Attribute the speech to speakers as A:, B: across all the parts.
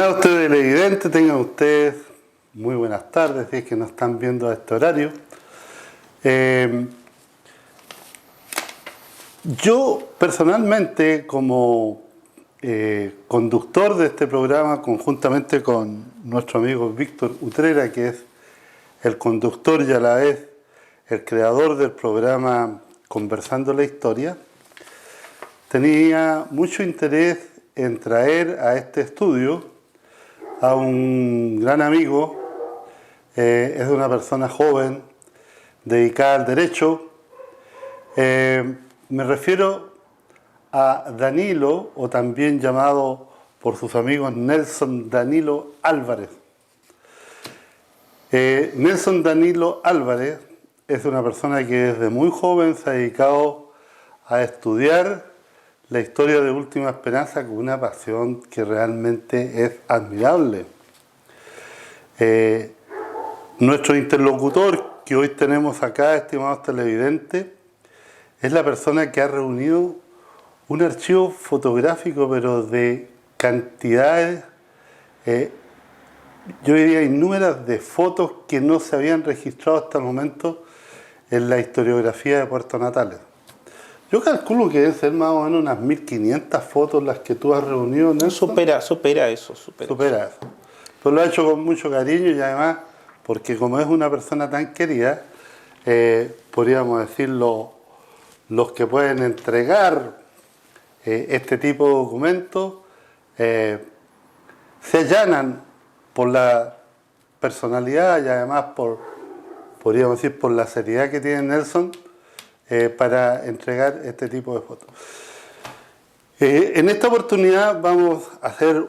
A: Estimados televidentes, tengan ustedes muy buenas tardes, si es que nos están viendo a este horario. Yo personalmente, como conductor de este programa, conjuntamente con nuestro amigo Víctor Utrera, que es el conductor y a la vez el creador del programa Conversando la Historia, tenía mucho interés en traer a este estudio a un gran amigo. Es una persona joven, dedicada al derecho. Me refiero a Danilo, o también llamado por sus amigos Nelson Danilo Álvarez. Nelson Danilo Álvarez es una persona que desde muy joven se ha dedicado a estudiar la historia de Última Esperanza con una pasión que realmente es admirable. Nuestro interlocutor que hoy tenemos acá, estimados televidentes, es la persona que ha reunido un archivo fotográfico, pero de cantidades, yo diría innúmeras, de fotos que no se habían registrado hasta el momento en la historiografía de Puerto Natales. Yo calculo que deben ser más o menos unas 1500 fotos las que tú has reunido, Nelson.
B: Supera eso.
A: Pero lo ha hecho con mucho cariño y además, porque como es una persona tan querida, podríamos decir los que pueden entregar este tipo de documentos se allanan por la personalidad y además podríamos decir por la seriedad que tiene Nelson para entregar este tipo de fotos. En esta oportunidad vamos a hacer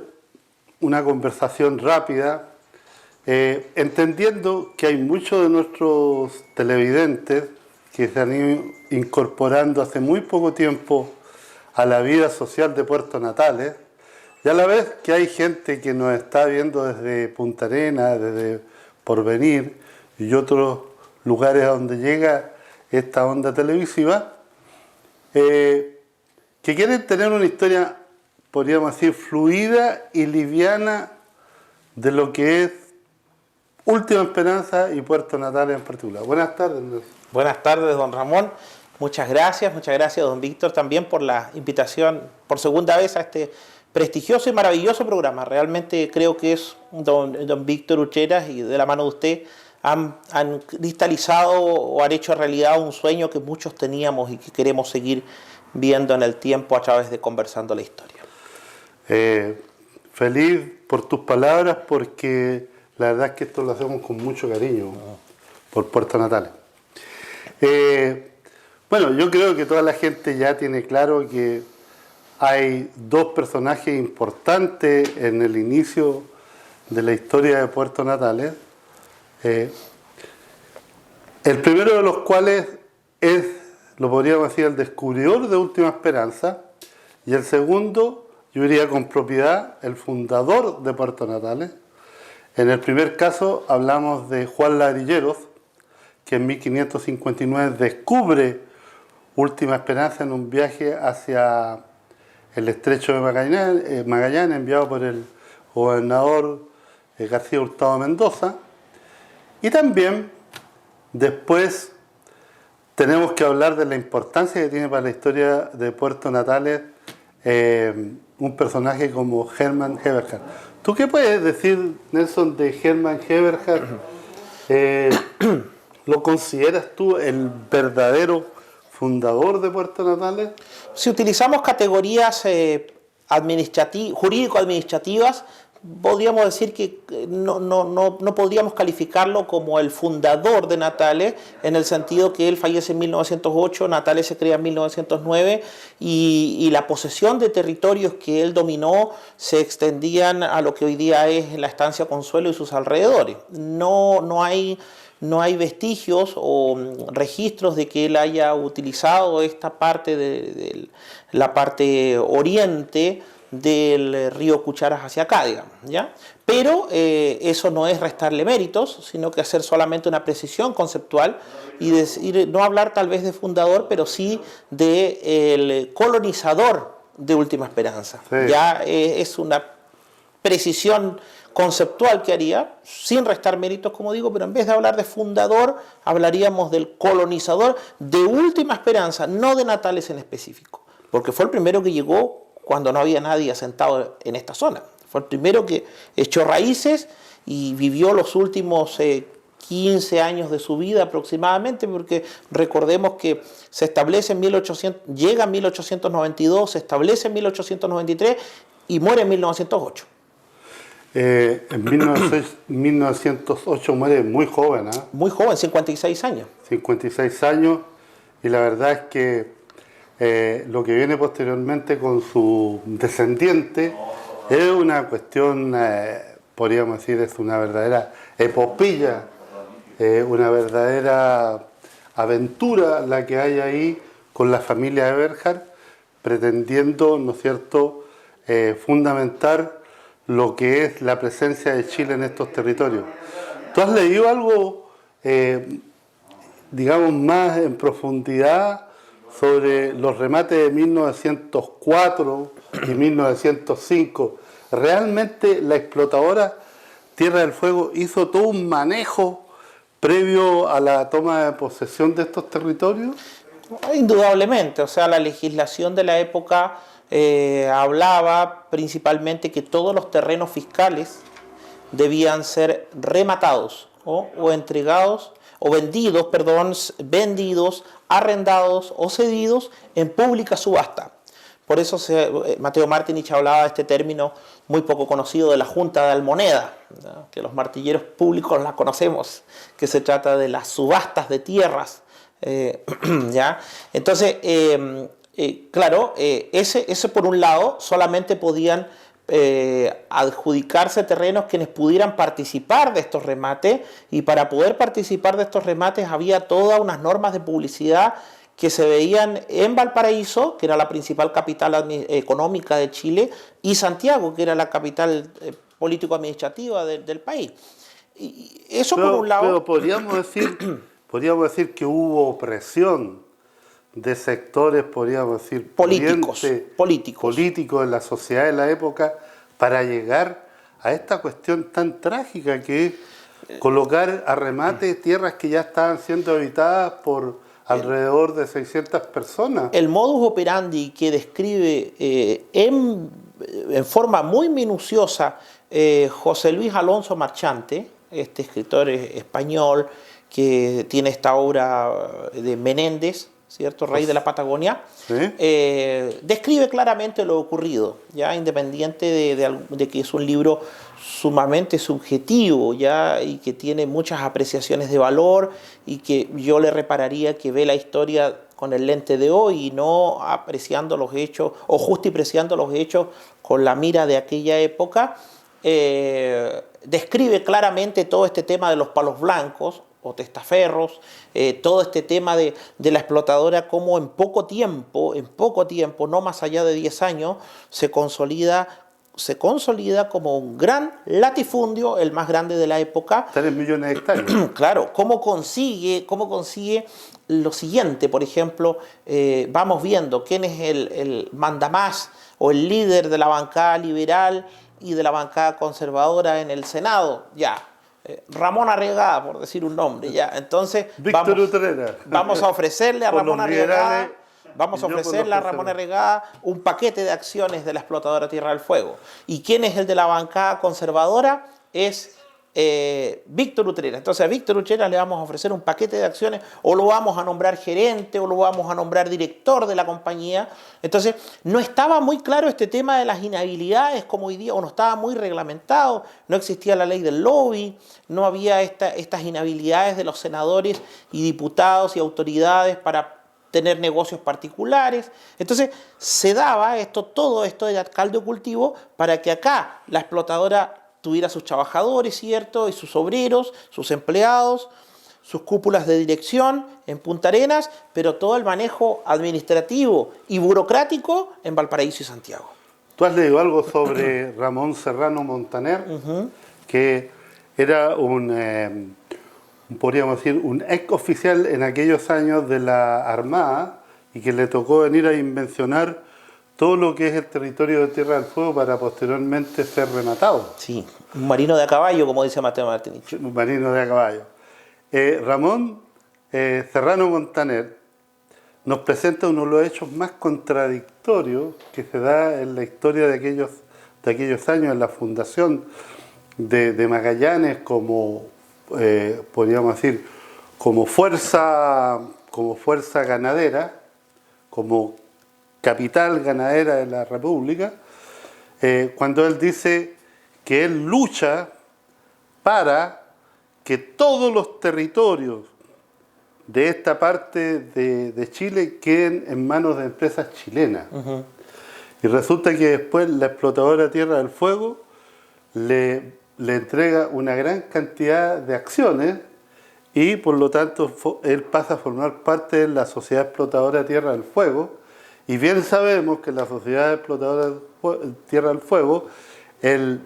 A: una conversación rápida, entendiendo que hay muchos de nuestros televidentes que se han ido incorporando hace muy poco tiempo a la vida social de Puerto Natales, y a la vez que hay gente que nos está viendo desde Punta Arenas, desde Porvenir y otros lugares a donde llega esta onda televisiva, que quieren tener una historia, podríamos decir, fluida y liviana de lo que es Última Esperanza y Puerto Natales en particular. Buenas tardes, Nelson.
B: Buenas tardes, don Ramón. Muchas gracias, don Víctor, también por la invitación por segunda vez a este prestigioso y maravilloso programa. Realmente creo que es don Víctor Utrera y de la mano de usted han cristalizado o han hecho realidad un sueño que muchos teníamos y que queremos seguir viendo en el tiempo a través de Conversando la Historia.
A: Feliz por tus palabras, porque la verdad es que esto lo hacemos con mucho cariño por Puerto Natales. Bueno, yo creo que toda la gente ya tiene claro que hay dos personajes importantes en el inicio de la historia de Puerto Natales. El primero de los cuales es, lo podríamos decir, el descubridor de Última Esperanza, y el segundo, yo diría con propiedad, el fundador de Puerto Natales. En el primer caso hablamos de Juan Ladrilleros, que en 1559 descubre Última Esperanza en un viaje hacia el estrecho de Magallanes, enviado por el gobernador García Hurtado Mendoza. Y también después tenemos que hablar de la importancia que tiene para la historia de Puerto Natales un personaje como Hermann Eberhard. ¿Tú qué puedes decir, Nelson, de Hermann Eberhard? ¿Lo consideras tú el verdadero fundador de Puerto Natales?
B: Si utilizamos categorías jurídico-administrativas, podríamos decir que no podríamos calificarlo como el fundador de Natales, en el sentido que él fallece en 1908, Natales se crea en 1909 y la posesión de territorios que él dominó se extendían a lo que hoy día es la estancia Consuelo y sus alrededores. No hay vestigios o registros de que él haya utilizado esta parte de la parte oriente del río Cucharas hacia acá, digamos, ¿ya? Pero eso no es restarle méritos, sino que hacer solamente una precisión conceptual y decir, no hablar tal vez de fundador, pero sí de el colonizador de Última Esperanza.
A: Sí.
B: Ya es una precisión conceptual que haría, sin restar méritos, como digo, pero en vez de hablar de fundador, hablaríamos del colonizador de última esperanza, no de Natales en específico, porque fue el primero que llegó cuando no había nadie asentado en esta zona. Fue el primero que echó raíces y vivió los últimos 15 años de su vida aproximadamente, porque recordemos que se establece en 1800, llega en 1892, se establece en 1893 y muere en 1908.
A: En 1908 muere muy joven, ¿eh?
B: Muy joven, 56 años.
A: 56 años, y la verdad es que lo que viene posteriormente con su descendiente es una cuestión, podríamos decir, es una verdadera epopeya, una verdadera aventura la que hay ahí con la familia Eberhard, pretendiendo, ¿no es cierto?, fundamentar lo que es la presencia de Chile en estos territorios. ¿Tú has leído algo, digamos, más en profundidad sobre los remates de 1904 y 1905? ¿Realmente la explotadora Tierra del Fuego hizo todo un manejo previo a la toma de posesión de estos territorios?
B: Indudablemente, o sea, la legislación de la época hablaba principalmente que todos los terrenos fiscales debían ser rematados o entregados o vendidos, perdón, vendidos, arrendados o cedidos en pública subasta. Por eso Mateo Martinich hablaba de este término muy poco conocido de la Junta de Almoneda, ¿no?, que los martilleros públicos la conocemos, que se trata de las subastas de tierras. ¿Ya? Entonces, claro, ese por un lado solamente podían adjudicarse terrenos quienes pudieran participar de estos remates, y para poder participar de estos remates había todas unas normas de publicidad que se veían en Valparaíso, que era la principal capital económica de Chile, y Santiago, que era la capital político-administrativa del país. Y eso por un lado...
A: Pero podríamos decir que hubo presión de sectores, podríamos decir,
B: políticos
A: en la sociedad de la época para llegar a esta cuestión tan trágica que es colocar a remate tierras que ya estaban siendo habitadas por alrededor de 600 personas.
B: El modus operandi que describe en forma muy minuciosa José Luis Alonso Marchante, este escritor español que tiene esta obra de Menéndez, ¿cierto?, Rey de la Patagonia,
A: ¿Sí?
B: Describe claramente lo ocurrido, ya independiente de que es un libro sumamente subjetivo, ya, y que tiene muchas apreciaciones de valor, y que yo le repararía que ve la historia con el lente de hoy y no apreciando los hechos o justipreciando los hechos con la mira de aquella época. Describe claramente todo este tema de los palos blancos o testaferros, todo este tema de la explotadora, como en poco tiempo, no más allá de 10 años, se consolida como un gran latifundio, el más grande de la época.
A: 3 millones de hectáreas.
B: Claro, ¿cómo consigue lo siguiente? Por ejemplo, vamos viendo quién es el mandamás o el líder de la bancada liberal y de la bancada conservadora en el Senado, ya. Ramón Arriagada, por decir un nombre, ya. Entonces,
A: Víctor Utrera.
B: vamos a ofrecerle a Ramón Arriagada, un paquete de acciones de la explotadora Tierra del Fuego. ¿Y quién es el de la bancada conservadora? Es Víctor Utrera. Entonces a Víctor Utrera le vamos a ofrecer un paquete de acciones, o lo vamos a nombrar gerente, o lo vamos a nombrar director de la compañía. Entonces no estaba muy claro este tema de las inhabilidades como hoy día, o no estaba muy reglamentado, no existía la ley del lobby, no había estas inhabilidades de los senadores y diputados y autoridades para tener negocios particulares. Entonces se daba todo esto de caldo de cultivo para que acá la explotadora tuviera sus trabajadores, ¿cierto?, y sus obreros, sus empleados, sus cúpulas de dirección en Punta Arenas, pero todo el manejo administrativo y burocrático en Valparaíso y Santiago.
A: ¿Tú has leído algo sobre Ramón Serrano Montaner? Que era podríamos decir, un ex oficial en aquellos años de la Armada, y que le tocó venir a invencionar todo lo que es el territorio de Tierra del Fuego para posteriormente ser rematado.
B: Sí, un marino de a caballo, como dice Mateo Martinich.
A: Un marino de a caballo. Ramón Serrano Montaner nos presenta uno de los hechos más contradictorios que se da en la historia de aquellos años, en la fundación de Magallanes como, podríamos decir, como fuerza ganadera, como capital ganadera de la República, cuando él dice que él lucha para que todos los territorios de esta parte de Chile queden en manos de empresas chilenas. Y resulta que después la explotadora Tierra del Fuego le entrega una gran cantidad de acciones y por lo tanto él pasa a formar parte de la sociedad explotadora Tierra del Fuego. Y bien sabemos que la sociedad explotadora Tierra del Fuego, el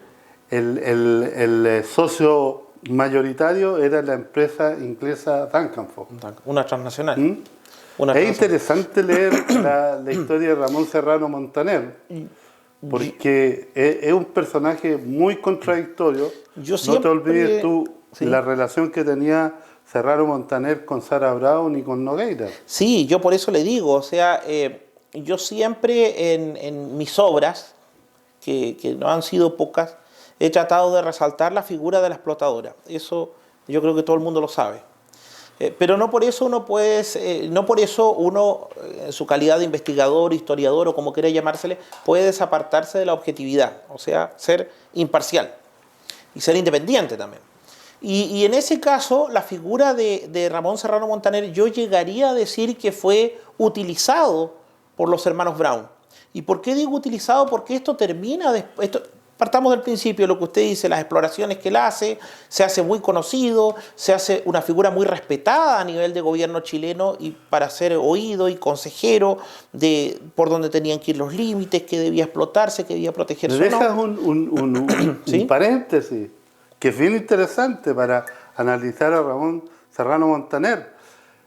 A: socio mayoritario era la empresa inglesa Dancanfo.
B: Una transnacional.
A: Es interesante leer la historia de Ramón Serrano Montaner, porque es un personaje muy contradictorio. No te olvides tú la relación que tenía Serrano Montaner con Sara Brown y con Nogueira.
B: Sí, yo por eso le digo, o sea, yo siempre en mis obras, que no han sido pocas, he tratado de resaltar la figura de la explotadora. Eso yo creo que todo el mundo lo sabe. Pero no por eso uno en su calidad de investigador, historiador o como quiera llamársele, puede desapartarse de la objetividad, o sea, ser imparcial y ser independiente también. Y en ese caso, la figura de Ramón Serrano Montaner, yo llegaría a decir que fue utilizado por los hermanos Brown. ¿Y por qué digo utilizado? Porque esto termina después. Partamos del principio, lo que usted dice, las exploraciones que él hace, se hace muy conocido, se hace una figura muy respetada a nivel de gobierno chileno y para ser oído y consejero de por dónde tenían que ir los límites, qué debía explotarse, qué debía protegerse.
A: Me dejas un paréntesis que es bien interesante para analizar a Ramón Serrano Montaner.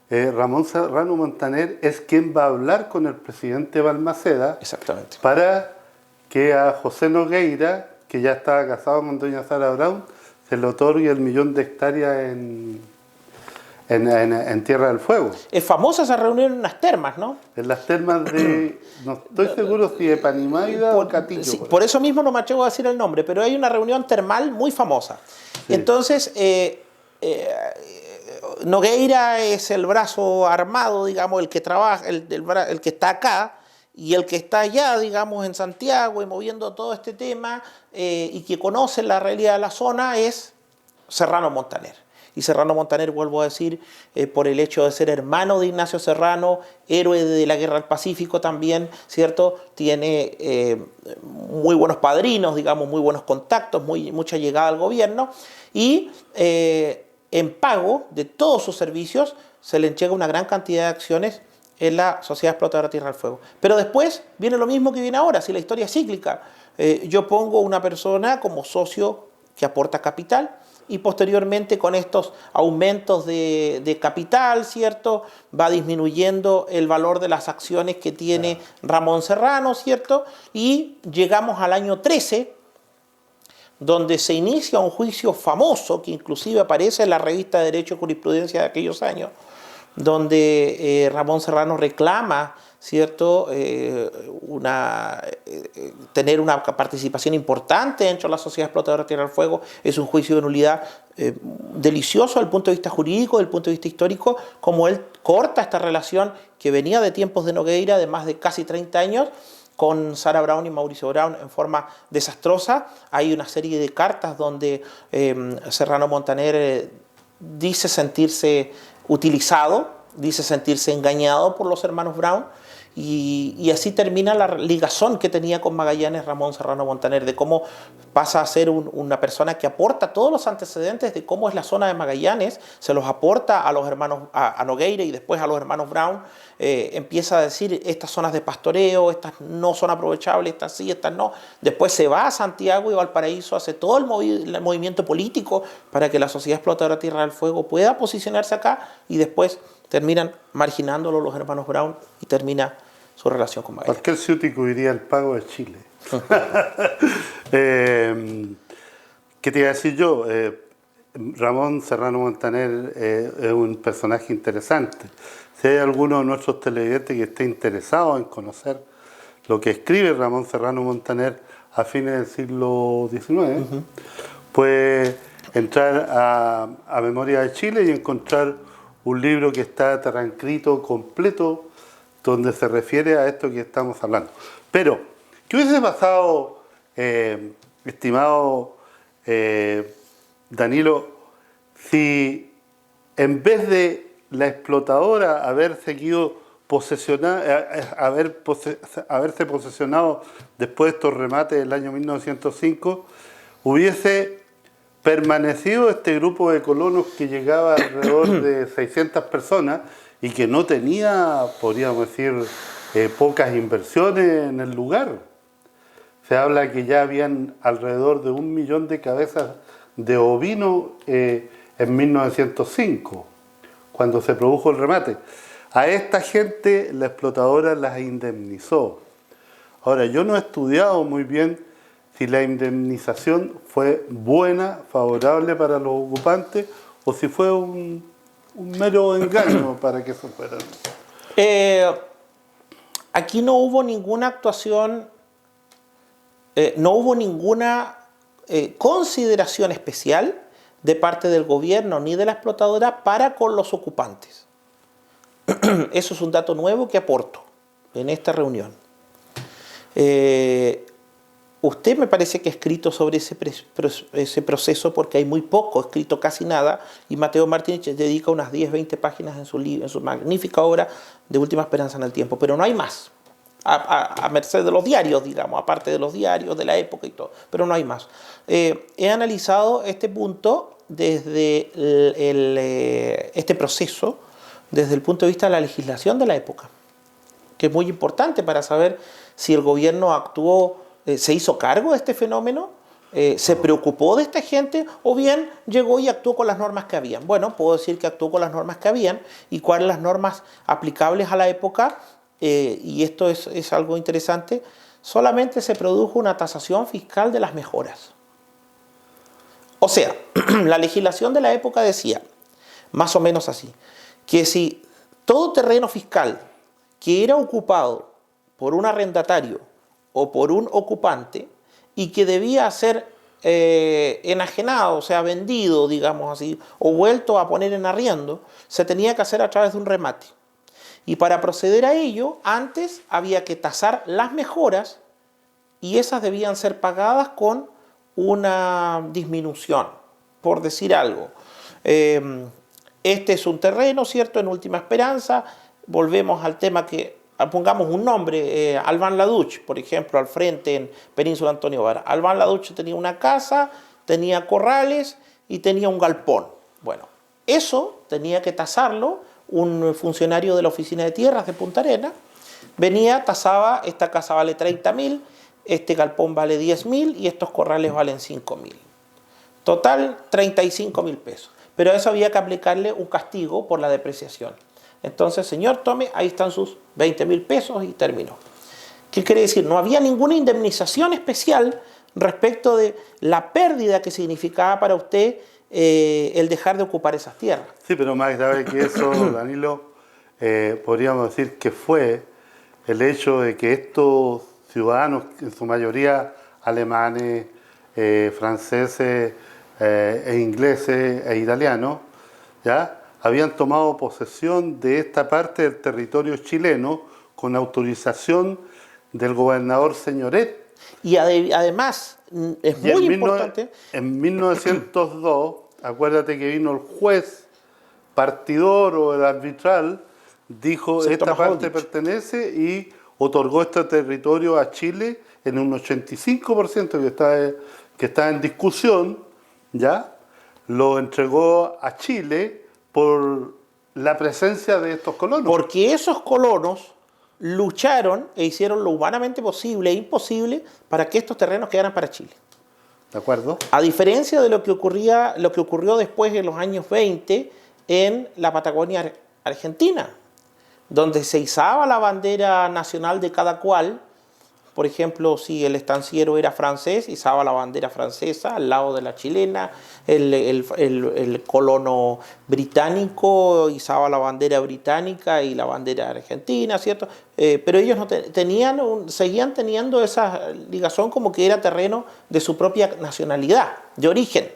A: Ramón Serrano Montaner es quien va a hablar con el presidente Balmaceda.
B: Exactamente.
A: Para que a José Nogueira, que ya estaba casado con doña Sara Brown, se le otorgue el 1.000.000 de hectáreas en Tierra del Fuego.
B: Es famosa esa reunión en unas termas, ¿no?
A: En las termas de, no estoy seguro si de Panimaida o Catillo.
B: Sí, por eso mismo no me atrevo a decir el nombre, pero hay una reunión termal muy famosa. Sí. Entonces, Nogueira es el brazo armado, digamos, el que trabaja, el que está acá, y el que está allá, digamos, en Santiago y moviendo todo este tema y que conoce la realidad de la zona es Serrano Montaner. Y Serrano Montaner, vuelvo a decir, por el hecho de ser hermano de Ignacio Serrano, héroe de la Guerra del Pacífico también, ¿cierto? Tiene muy buenos padrinos, digamos, muy buenos contactos, mucha llegada al gobierno y en pago de todos sus servicios se le entrega una gran cantidad de acciones en la Sociedad Explotadora Tierra del Fuego. Pero después viene lo mismo que viene ahora, si la historia es cíclica. Yo pongo una persona como socio que aporta capital y posteriormente con estos aumentos de capital, ¿cierto? Va disminuyendo el valor de las acciones que tiene Ramón Serrano, ¿cierto? Y llegamos al año 13, donde se inicia un juicio famoso que inclusive aparece en la revista de Derecho y Jurisprudencia de aquellos años, donde Ramón Serrano reclama, ¿cierto?, tener una participación importante dentro de la Sociedad Explotadora Tierra del Fuego. Es un juicio de nulidad delicioso desde el punto de vista jurídico, desde el punto de vista histórico, como él corta esta relación que venía de tiempos de Nogueira, de más de casi 30 años, con Sara Brown y Mauricio Brown en forma desastrosa. Hay una serie de cartas donde Serrano Montaner dice sentirse utilizado, dice sentirse engañado por los hermanos Brown y así termina la ligazón que tenía con Magallanes Ramón Serrano Montaner, de cómo pasa a ser una persona que aporta todos los antecedentes de cómo es la zona de Magallanes, se los aporta a los hermanos, a Nogueira y después a los hermanos Brown, empieza a decir estas zonas de pastoreo, estas no son aprovechables, estas sí, estas no. Después se va a Santiago y Valparaíso, hace todo el movimiento político para que la Sociedad Explotadora Tierra del Fuego pueda posicionarse acá y después terminan marginándolo los hermanos Brown y termina su relación con Magallanes.
A: Cualquier ciútico diría el pago de Chile. ¿Qué te iba a decir yo? Ramón Serrano Montaner es un personaje interesante. Si hay alguno de nuestros televidentes que esté interesado en conocer lo que escribe Ramón Serrano Montaner a fines del siglo XIX, puede entrar a Memoria de Chile y encontrar un libro que está transcrito completo donde se refiere a esto que estamos hablando. Pero, ¿qué hubiese pasado, estimado Danilo, si en vez de la explotadora haberse posesionado después de estos remates del año 1905, hubiese permanecido este grupo de colonos que llegaba alrededor de 600 personas y que no tenía, podríamos decir, pocas inversiones en el lugar? Se habla que ya habían alrededor de 1 millón de cabezas de ovino en 1905, cuando se produjo el remate. A esta gente la explotadora las indemnizó. Ahora, yo no he estudiado muy bien si la indemnización fue buena, favorable para los ocupantes, o si fue un mero engaño para que eso fuera.
B: Aquí no hubo ninguna actuación, no hubo ninguna consideración especial de parte del gobierno ni de la explotadora para con los ocupantes. Eso es un dato nuevo que aporto en esta reunión. Usted me parece que ha escrito sobre ese proceso, porque hay muy poco, escrito casi nada, y Mateo Martínez dedica unas 10-20 páginas en su magnífica obra de Última Esperanza en el Tiempo, pero no hay más, a merced de los diarios, digamos, aparte de los diarios de la época y todo, pero no hay más. He analizado este punto desde este proceso desde el punto de vista de la legislación de la época, que es muy importante para saber si el gobierno actuó, se hizo cargo de este fenómeno, se preocupó de esta gente, o bien llegó y actuó con las normas que habían. Bueno, puedo decir que actuó con las normas que habían, y cuáles las normas aplicables a la época, y esto es algo interesante. Solamente se produjo una tasación fiscal de las mejoras. O sea, la legislación de la época decía, más o menos así, que si todo terreno fiscal que era ocupado por un arrendatario o por un ocupante y que debía ser enajenado, o sea, vendido, digamos así, o vuelto a poner en arriendo, se tenía que hacer a través de un remate. Y para proceder a ello, antes había que tasar las mejoras, y esas debían ser pagadas con una disminución, por decir algo. Este es un terreno, ¿cierto?, en Última Esperanza. Volvemos al tema que, pongamos un nombre, Albán Laduch, por ejemplo, al frente en Península Antonio Vara. Albán Laduch tenía una casa, tenía corrales y tenía un galpón. Bueno, eso tenía que tasarlo un funcionario de la Oficina de Tierras de Punta Arenas. Venía, tasaba, esta casa vale 30.000, este galpón vale 10.000 y estos corrales valen 5.000. Total, 35.000 pesos. Pero a eso había que aplicarle un castigo por la depreciación. Entonces, señor, tome, ahí están sus 20.000 pesos y terminó. ¿Qué quiere decir? No había ninguna indemnización especial respecto de la pérdida que significaba para usted el dejar de ocupar esas tierras.
A: Sí, pero más grave que eso, Danilo, podríamos decir que fue el hecho de que estos ciudadanos, en su mayoría alemanes, franceses, ingleses e italianos, ¿ya?, habían tomado posesión de esta parte del territorio chileno con autorización del gobernador Señoret.
B: Y además, es muy importante...
A: En 1902, acuérdate que vino el juez partidor o el arbitral, dijo esta parte pertenece, y otorgó este territorio a Chile en un 85% que está en discusión, ¿ya? Lo entregó a Chile por la presencia de estos colonos.
B: Porque esos colonos lucharon e hicieron lo humanamente posible e imposible para que estos terrenos quedaran para Chile.
A: ¿De acuerdo?
B: A diferencia de lo que ocurrió después en los años 20 en la Patagonia Argentina, donde se izaba la bandera nacional de cada cual. Por ejemplo, si el estanciero era francés, izaba la bandera francesa al lado de la chilena. El colono británico izaba la bandera británica y la bandera argentina, ¿cierto? Pero ellos no seguían teniendo esa ligazón como que era terreno de su propia nacionalidad, de origen.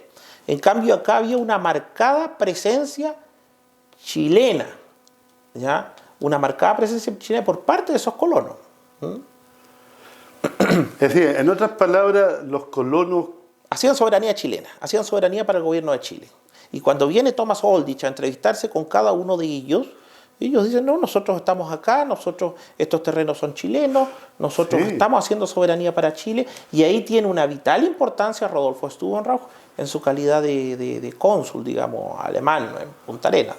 B: En cambio, acá había una marcada presencia chilena, ¿ya? Una marcada presencia chilena por parte de esos colonos.
A: Es decir, en otras palabras, los colonos
B: hacían soberanía chilena, hacían soberanía para el gobierno de Chile. Y cuando viene Thomas Oldrich a entrevistarse con cada uno de ellos dicen, no, nosotros estamos acá, estos terrenos son chilenos, nosotros estamos haciendo soberanía para Chile. Y ahí tiene una vital importancia Rodolfo Stubenrauch en su calidad de cónsul, digamos, alemán en Punta Arenas.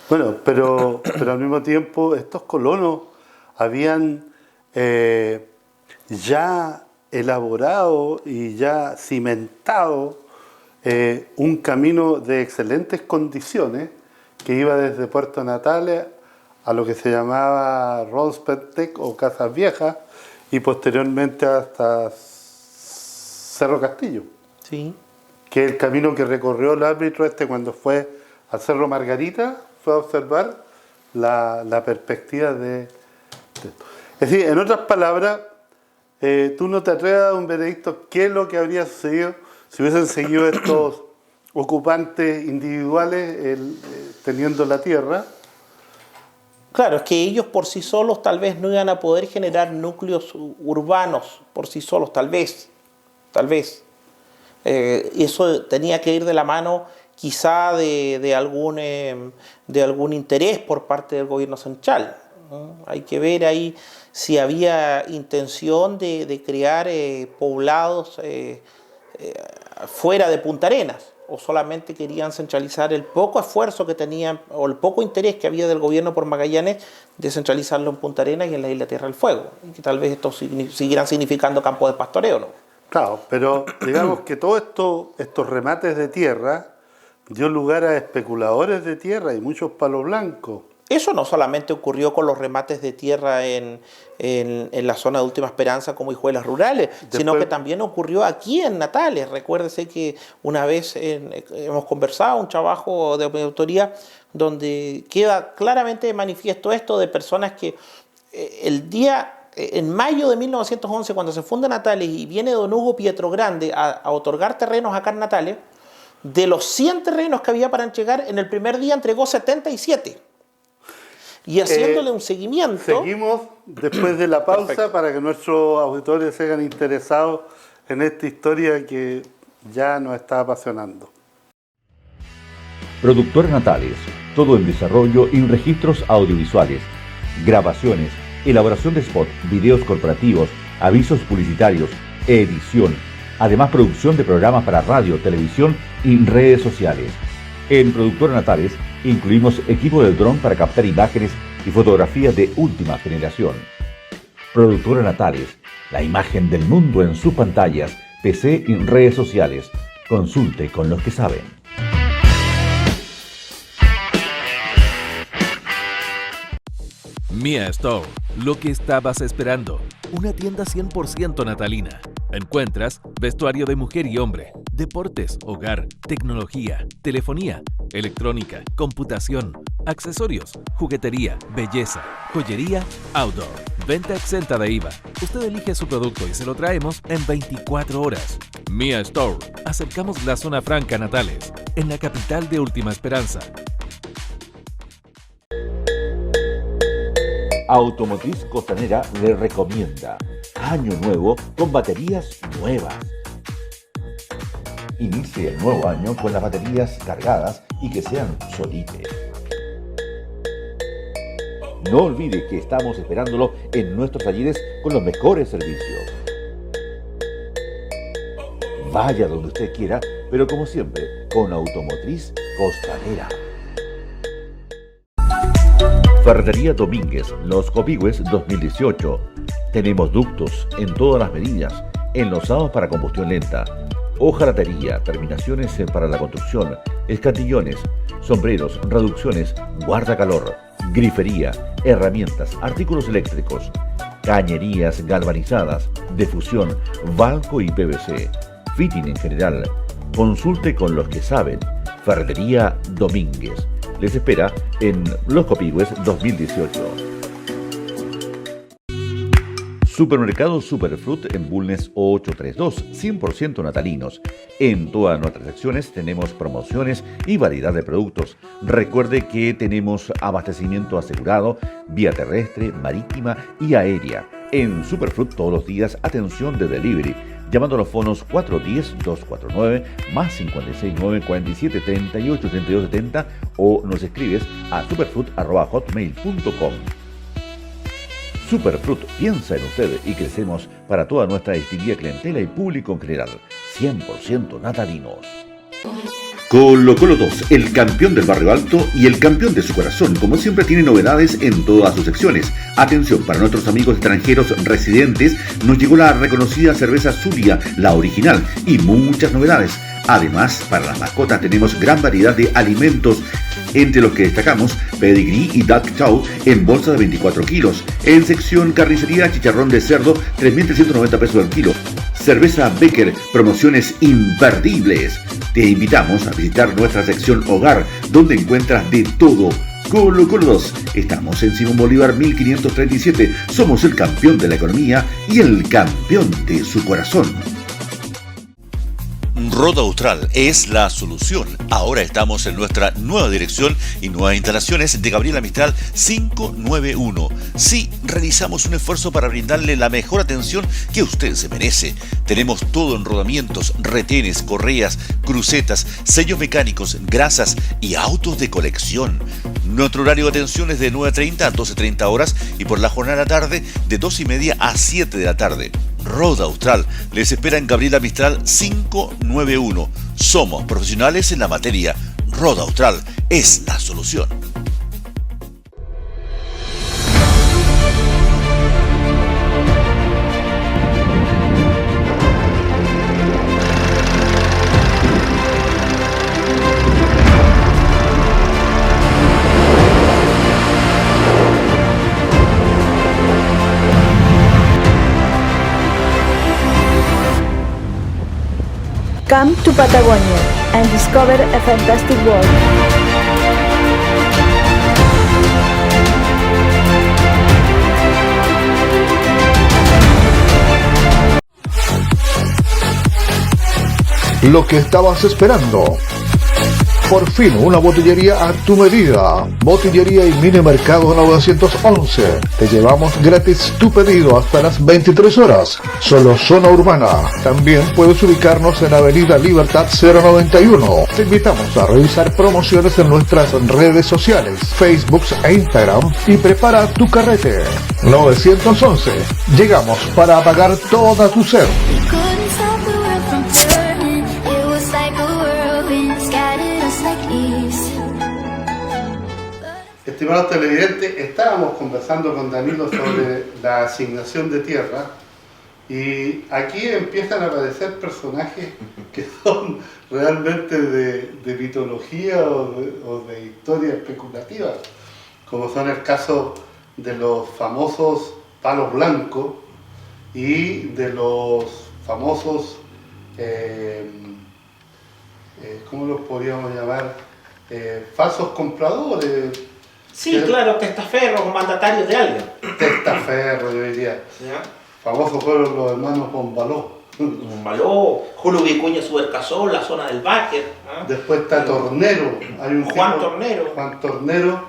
A: Bueno, pero al mismo tiempo estos colonos habían ya elaborado y ya cimentado un camino de excelentes condiciones que iba desde Puerto Natales a lo que se llamaba Ronspettek o Casas Viejas y posteriormente hasta Cerro Castillo.
B: Sí. Que
A: es el camino que recorrió el árbitro cuando fue al Cerro Margarita, fue a observar la perspectiva de esto. Es decir, en otras palabras, tú no te atreves a dar un veredicto qué es lo que habría sucedido si hubiesen seguido estos ocupantes individuales teniendo la tierra.
B: Claro, es que ellos por sí solos tal vez no iban a poder generar núcleos urbanos por sí solos, tal vez. Eso tenía que ir de la mano quizá de algún interés por parte del gobierno central. Hay que ver ahí si había intención de crear poblados fuera de Punta Arenas, o solamente querían centralizar el poco esfuerzo que tenían o el poco interés que había del gobierno por Magallanes de centralizarlo en Punta Arenas y en la isla Tierra del Fuego, y que tal vez esto siguieran significando campos de pastoreo, ¿no?
A: Claro, pero digamos que todos estos remates de tierra dio lugar a especuladores de tierra y muchos palos blancos.
B: Eso no solamente ocurrió con los remates de tierra en la zona de Última Esperanza como hijuelas rurales, sino que también ocurrió aquí en Natales. Recuérdese que una vez hemos conversado un trabajo de mi autoría donde queda claramente de manifiesto esto de personas que en mayo de 1911, cuando se funda Natales y viene don Hugo Pietrogrande a otorgar terrenos acá en Natales, de los 100 terrenos que había para entregar, en el primer día entregó 77. Y haciéndole un seguimiento...
A: Seguimos después de la pausa. Perfecto. Para que nuestros auditores se hagan interesados en esta historia que ya nos está apasionando.
C: Productora Natales, todo en desarrollo y registros audiovisuales, grabaciones, elaboración de spot, videos corporativos, avisos publicitarios, edición, además producción de programas para radio, televisión y redes sociales. En Productora Natales incluimos equipo de dron para captar imágenes y fotografías de última generación. Productora Natales, la imagen del mundo en sus pantallas, PC y redes sociales. Consulte con los que saben.
D: Mia Store, lo que estabas esperando. Una tienda 100% natalina. Encuentras vestuario de mujer y hombre, deportes, hogar, tecnología, telefonía, electrónica, computación, accesorios, juguetería, belleza, joyería, outdoor. Venta exenta de IVA. Usted elige su producto y se lo traemos en 24 horas. Mia Store. Acercamos la zona franca Natales, en la capital de Última Esperanza.
C: Automotriz Costanera le recomienda año nuevo con baterías nuevas. Inicie el nuevo año con las baterías cargadas y que sean Solite. No olvide que estamos esperándolo en nuestros talleres con los mejores servicios. Vaya donde usted quiera, pero como siempre, con Automotriz Costanera. Ferretería Domínguez, Los Copihue 2018. Tenemos ductos en todas las medidas, enlosados para combustión lenta, hojalatería, terminaciones para la construcción, escatillones, sombreros, reducciones, guardacalor, grifería, herramientas, artículos eléctricos, cañerías galvanizadas, difusión, balco y PVC, fitting en general. Consulte con los que saben. Ferretería Domínguez. Les espera en Los Copihue 2018. Supermercado Superfruit en Bulnes 832, 100% natalinos. En todas nuestras secciones tenemos promociones y variedad de productos. Recuerde que tenemos abastecimiento asegurado, vía terrestre, marítima y aérea. En Superfruit todos los días atención de delivery, llamando a los fonos 410-249 más 569 47 38 32 70 o nos escribes a superfruit@hotmail.com. Superfruit piensa en usted y crecemos para toda nuestra distinguida clientela y público en general. 100% natalinos.
E: Colo Colo 2, el campeón del Barrio Alto y el campeón de su corazón, como siempre tiene novedades en todas sus secciones. Atención, para nuestros amigos extranjeros residentes, nos llegó la reconocida cerveza Zulia, la original, y muchas novedades. Además, para las mascotas tenemos gran variedad de alimentos, entre los que destacamos Pedigree y Duck Chow en bolsa de 24 kilos. En sección carnicería, chicharrón de cerdo, 3.390 pesos al kilo. Cerveza Becker, promociones imperdibles. Te invitamos a visitar nuestra sección Hogar, donde encuentras de todo. Colo Colo 2, estamos en Simón Bolívar 1537. Somos el campeón de la economía y el campeón de su corazón.
F: Roda Austral es la solución. Ahora estamos en nuestra nueva dirección y nuevas instalaciones de Gabriela Mistral 591. Sí, realizamos un esfuerzo para brindarle la mejor atención que usted se merece. Tenemos todo en rodamientos, retenes, correas, crucetas, sellos mecánicos, grasas y autos de colección. Nuestro horario de atención es de 9:30 a 12:30 horas y por la jornada de la tarde de 2:30 a 7 de la tarde. Roda Austral les espera en Gabriela Mistral 591. Somos profesionales en la materia. Roda Austral es la solución.
G: Come to Patagonia and discover a fantastic world.
H: Lo que estabas esperando. Por fin, una botillería a tu medida. Botillería y Mini Mercado 911. Te llevamos gratis tu pedido hasta las 23 horas. Solo zona urbana. También puedes ubicarnos en Avenida Libertad 091. Te invitamos a revisar promociones en nuestras redes sociales, Facebook e Instagram y prepara tu carrete. 911. Llegamos para apagar toda tu sed.
A: Estimados televidentes, estábamos conversando con Danilo sobre la asignación de tierra y aquí empiezan a aparecer personajes que son realmente de mitología o de historia especulativa, como son el caso de los famosos palos blancos y de los famosos, ¿cómo los podríamos llamar? Falsos compradores.
B: Sí, claro, testaferros o mandatarios de alguien.
A: Testaferros, yo diría.
B: ¿Ya?
A: Famosos fueron los hermanos Bombaló.
B: Bombaló, Julio Vicuña Subercasol, la zona del Báquer. ¿Eh?
A: Después está Tornero. Hay un
B: Juan Tornero.
A: Juan Tornero.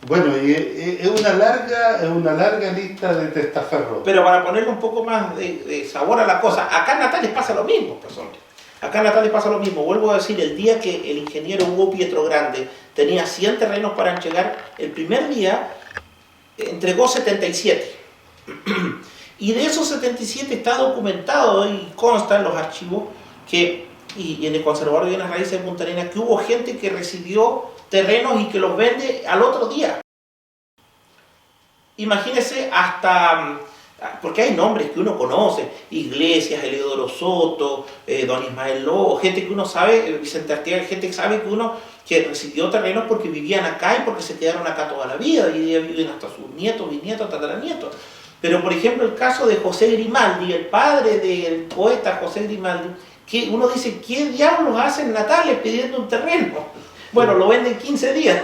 A: Bueno, y es una larga lista de testaferros.
B: Pero para ponerle un poco más de sabor a la cosa, acá en Natales pasa lo mismo, personas. Acá en Natales pasa lo mismo. Vuelvo a decir, el día que el ingeniero Hugo Pietrogrande tenía 100 terrenos para entregar, el primer día entregó 77. Y de esos 77 está documentado y consta en los archivos y en el Conservador de Bienes Raíces de Punta Arenas que hubo gente que recibió terrenos y que los vende al otro día. Imagínese hasta... Porque hay nombres que uno conoce, Iglesias, Eleodoro Soto, Don Ismael Lobo, gente que uno sabe, Vicente Arteaga, gente que sabe que uno que recibió terrenos porque vivían acá y porque se quedaron acá toda la vida, y viven hasta sus nietos, bisnietos, tataranietos. Pero por ejemplo el caso de José Grimaldi, el padre del poeta José Grimaldi, que uno dice, ¿qué diablos hacen Natales pidiendo un terreno? Bueno, lo venden 15 días.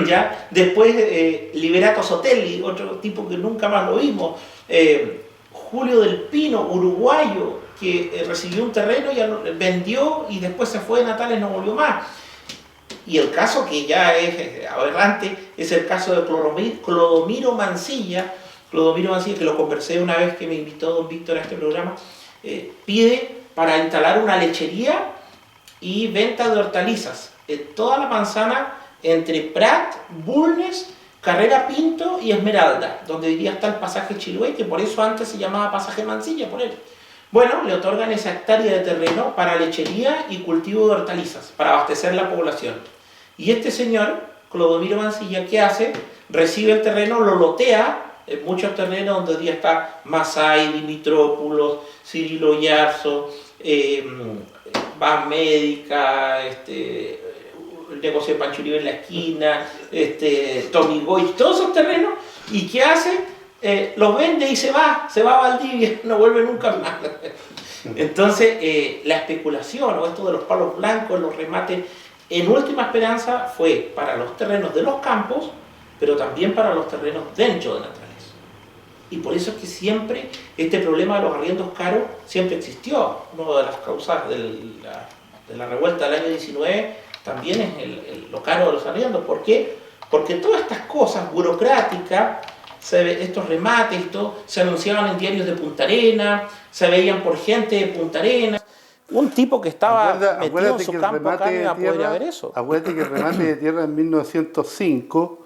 B: ¿Ya? Después Liberato Sotelli, otro tipo que nunca más lo vimos. Julio del Pino, uruguayo, que recibió un terreno y vendió y después se fue de Natales, no volvió más. Y el caso que ya es aberrante es el caso de Clodomiro Mancilla. Clodomiro Mancilla, que lo conversé una vez que me invitó don Víctor a este programa, pide para instalar una lechería y venta de hortalizas en toda la manzana entre Prat, Bulnes, Carrera Pinto y Esmeralda, donde hoy día está el pasaje Chiloé, que por eso antes se llamaba pasaje Mancilla, por él. Bueno, le otorgan esa hectárea de terreno para lechería y cultivo de hortalizas, para abastecer la población. Y este señor, Clodomiro Mancilla, ¿qué hace? Recibe el terreno, lo lotea, en muchos terrenos donde hoy día está Masay, Dimitrópolis, Cirilo Yarzo, Van Médica, el negocio de Pancho Uribe en la esquina, Tommy Boy, todos esos terrenos, ¿y qué hace? Los vende y se va a Valdivia, no vuelve nunca más. Entonces, la especulación o esto de los palos blancos, los remates, en última esperanza fue para los terrenos de los campos, pero también para los terrenos dentro de Natales. Y por eso es que siempre este problema de los arriendos caros siempre existió. Una de las causas de la revuelta del año 19 también es lo caro de los arriendos. ¿Por qué? Porque todas estas cosas burocráticas, estos remates y todo, se anunciaban en diarios de Punta Arenas, se veían por gente de Punta Arenas. Un tipo que estaba metido en su campo acá no iba a poder ver eso.
A: Acuérdate que el remate de tierra en 1905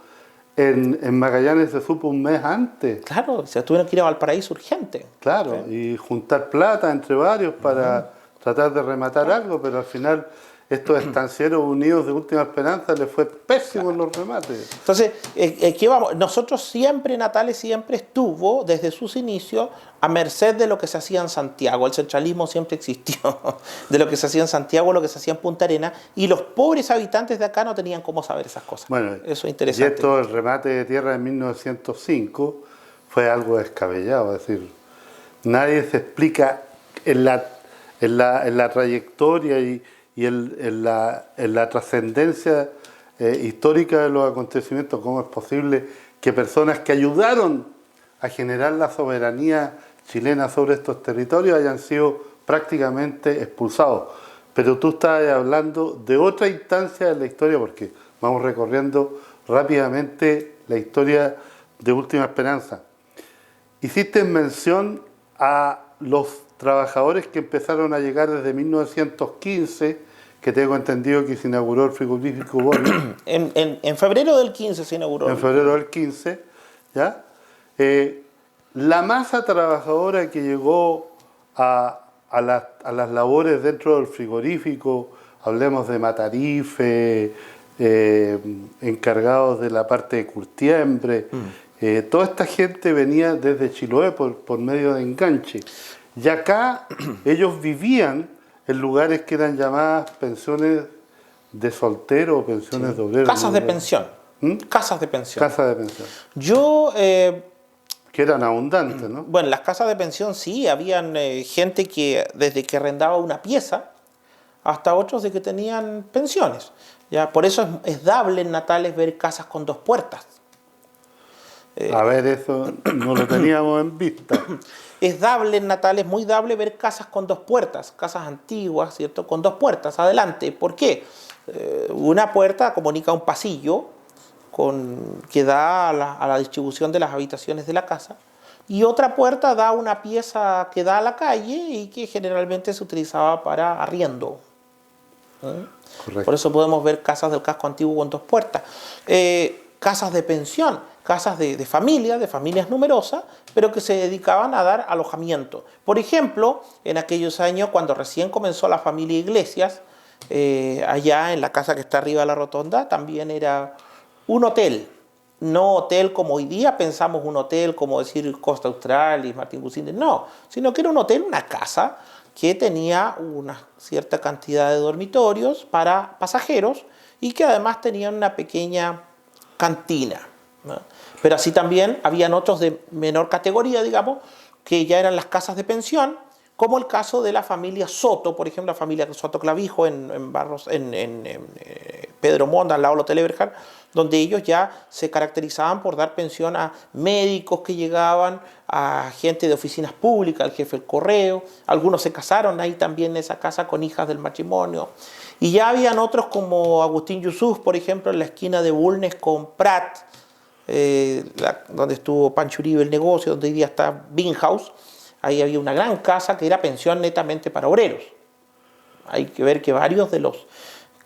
A: en Magallanes se supo un mes antes.
B: Claro, se tuvieron que ir a Valparaíso urgente.
A: Claro, ¿sí? Y juntar plata entre varios para tratar de rematar algo, pero al final estos estancieros unidos de Última Esperanza les fue pésimo en los remates.
B: Entonces, ¿qué vamos? Nosotros siempre, Natales siempre estuvo, desde sus inicios, a merced de lo que se hacía en Santiago. El centralismo siempre existió, de lo que se hacía en Santiago, lo que se hacía en Punta Arenas, y los pobres habitantes de acá no tenían cómo saber esas cosas.
A: Bueno,
B: eso es interesante.
A: Y esto, el remate de tierra en 1905, fue algo descabellado, es decir, nadie se explica en la trayectoria y en la trascendencia histórica de los acontecimientos, cómo es posible que personas que ayudaron a generar la soberanía chilena sobre estos territorios hayan sido prácticamente expulsados. Pero tú estás hablando de otra instancia de la historia, porque vamos recorriendo rápidamente la historia de Última Esperanza. Hiciste mención a los trabajadores que empezaron a llegar desde 1915, que tengo entendido que se inauguró el frigorífico Boni.
B: En febrero del 15 se inauguró.
A: En febrero del 15, ¿ya? La masa trabajadora que llegó a las labores dentro del frigorífico, hablemos de matarife, encargados de la parte de curtiembre, toda esta gente venía desde Chiloé por medio de enganche. Y acá ellos vivían en lugares que eran llamadas pensiones de soltero o pensiones de obrero.
B: Casas de pensión. Casas de pensión.
A: Casas de pensión.
B: Yo...
A: que eran abundantes, ¿no?
B: Bueno, las casas de pensión sí, habían gente que desde que arrendaba una pieza hasta otros de que tenían pensiones. ¿Ya? Por eso es dable en Natales ver casas con 2 puertas.
A: A ver, eso no lo teníamos en vista.
B: Es dable en Natales, muy dable ver casas con 2 puertas, casas antiguas, ¿cierto? Con 2 puertas, adelante. ¿Por qué? Una puerta comunica un pasillo que da a la distribución de las habitaciones de la casa, y otra puerta da una pieza que da a la calle y que generalmente se utilizaba para arriendo. Por eso podemos ver casas del casco antiguo con 2 puertas. Casas de pensión, casas de familias numerosas, pero que se dedicaban a dar alojamiento. Por ejemplo, en aquellos años, cuando recién comenzó la familia Iglesias, allá en la casa que está arriba de la rotonda, también era un hotel. No hotel como hoy día pensamos un hotel como decir Costa Austral y Martín Gusíndez, no, sino que era un hotel, una casa que tenía una cierta cantidad de dormitorios para pasajeros y que además tenían una pequeña cantina, ¿no? Pero así también habían otros de menor categoría, digamos, que ya eran las casas de pensión, como el caso de la familia Soto, por ejemplo, la familia Soto Clavijo en Pedro Montt, al lado del Hotel Eberhard, donde ellos ya se caracterizaban por dar pensión a médicos que llegaban, a gente de oficinas públicas, al jefe del correo. Algunos se casaron ahí también en esa casa con hijas del matrimonio. Y ya habían otros como Agustín Yusuf, por ejemplo, en la esquina de Bulnes con Prat, donde estuvo Pancho Uribe el negocio, donde hoy día está Binhouse. Ahí había una gran casa que era pensión netamente para obreros. Hay que ver que varios de los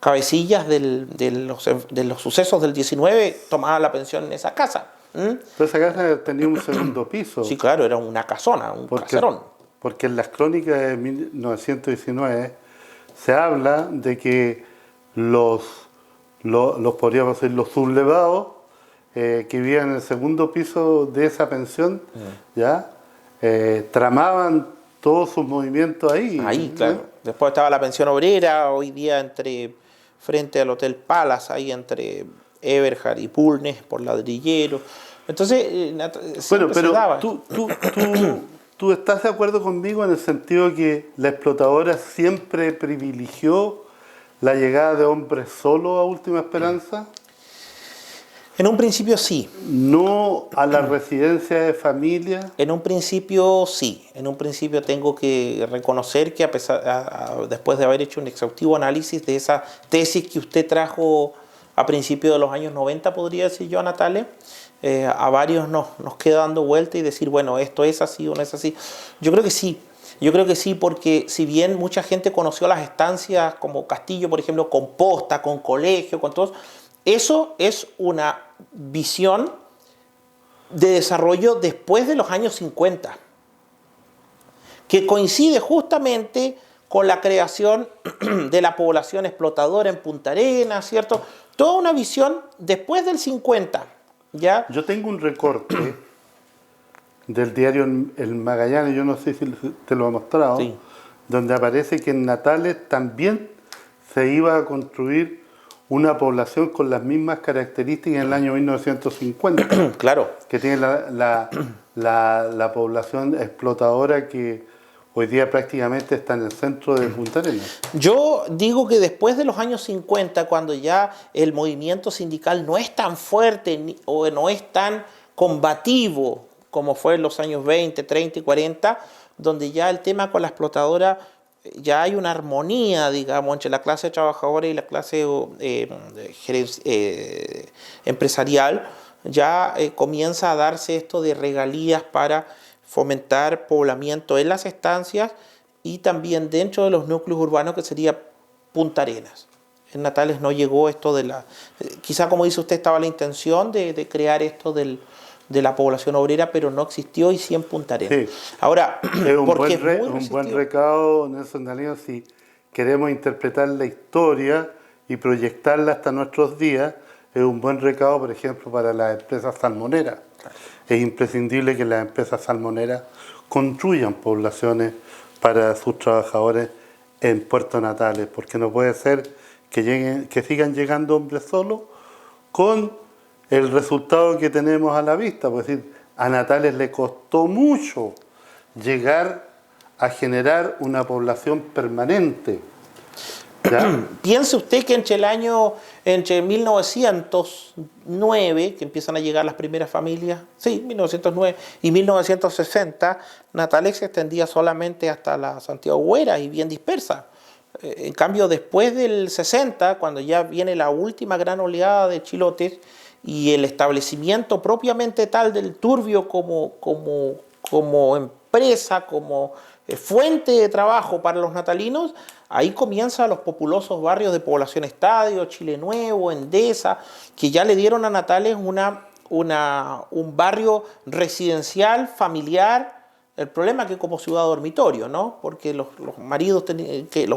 B: cabecillas de los sucesos del 19 tomaban la pensión en esa casa.
A: Pero esa casa tenía un segundo piso.
B: Sí, claro, era una casona, un caserón.
A: Porque en las crónicas de 1919 se habla de que los podríamos decir, los sublevados que vivían en el segundo piso de esa pensión, ¿ya? Tramaban todos sus movimientos ahí.
B: Ahí, claro. Después estaba la pensión obrera, hoy día frente al Hotel Palace, ahí entre Eberhard y Bulnes, por Ladrillero. Entonces,
A: bueno, pero ¿tú estás de acuerdo conmigo en el sentido que la explotadora siempre privilegió la llegada de hombres solos a Última Esperanza?
B: En un principio sí.
A: ¿No a la residencia de familia?
B: En un principio sí. En un principio tengo que reconocer que después de haber hecho un exhaustivo análisis de esa tesis que usted trajo a principios de los años 90, podría decir yo, a Natale, a varios nos queda dando vuelta y decir, bueno, esto es así o no es así. Yo creo que sí. Yo creo que sí, porque si bien mucha gente conoció las estancias como Castillo, por ejemplo, con posta, con colegio, con todo eso es una visión de desarrollo después de los años 50, que coincide justamente con la creación de la población explotadora en Punta Arenas, ¿cierto? Toda una visión después del 50, ¿ya?
A: Yo tengo un recorte del diario El Magallanes, yo no sé si te lo he mostrado, sí, donde aparece que en Natales también se iba a construir una población con las mismas características en el año 1950.
B: Claro.
A: Que tiene la población explotadora que hoy día prácticamente está en el centro de Punta Arenas.
B: Yo digo que después de los años 50, cuando ya el movimiento sindical no es tan fuerte o no es tan combativo como fue en los años 20, 30 y 40, donde ya el tema con la explotadora, ya hay una armonía, digamos, entre la clase trabajadora y la clase empresarial, ya comienza a darse esto de regalías para fomentar poblamiento en las estancias y también dentro de los núcleos urbanos, que sería Punta Arenas. En Natales no llegó esto de la... quizá, como dice usted, estaba la intención de crear esto de la población obrera, pero no existió, y sí en Punta Arenas. Sí. Ahora,
A: es un buen recado, Nelson Dalino, si queremos interpretar la historia y proyectarla hasta nuestros días. Es un buen recado, por ejemplo, para las empresas salmoneras. Claro. Es imprescindible que las empresas salmoneras construyan poblaciones para sus trabajadores en Puerto Natales, porque no puede ser que sigan llegando hombres solos con el resultado que tenemos a la vista. Es decir, a Natales le costó mucho llegar a generar una población permanente. ¿Ya?
B: Piense usted que entre 1909, que empiezan a llegar las primeras familias, sí, 1909, y 1960, Natales se extendía solamente hasta la Santiago Güera y bien dispersa. En cambio, después del 60, cuando ya viene la última gran oleada de chilotes y el establecimiento propiamente tal del Turbio como empresa, como fuente de trabajo para los natalinos, ahí comienzan los populosos barrios de Población Estadio, Chile Nuevo, Endesa, que ya le dieron a Natales un barrio residencial, familiar. El problema es que como ciudad dormitorio, ¿no? Porque los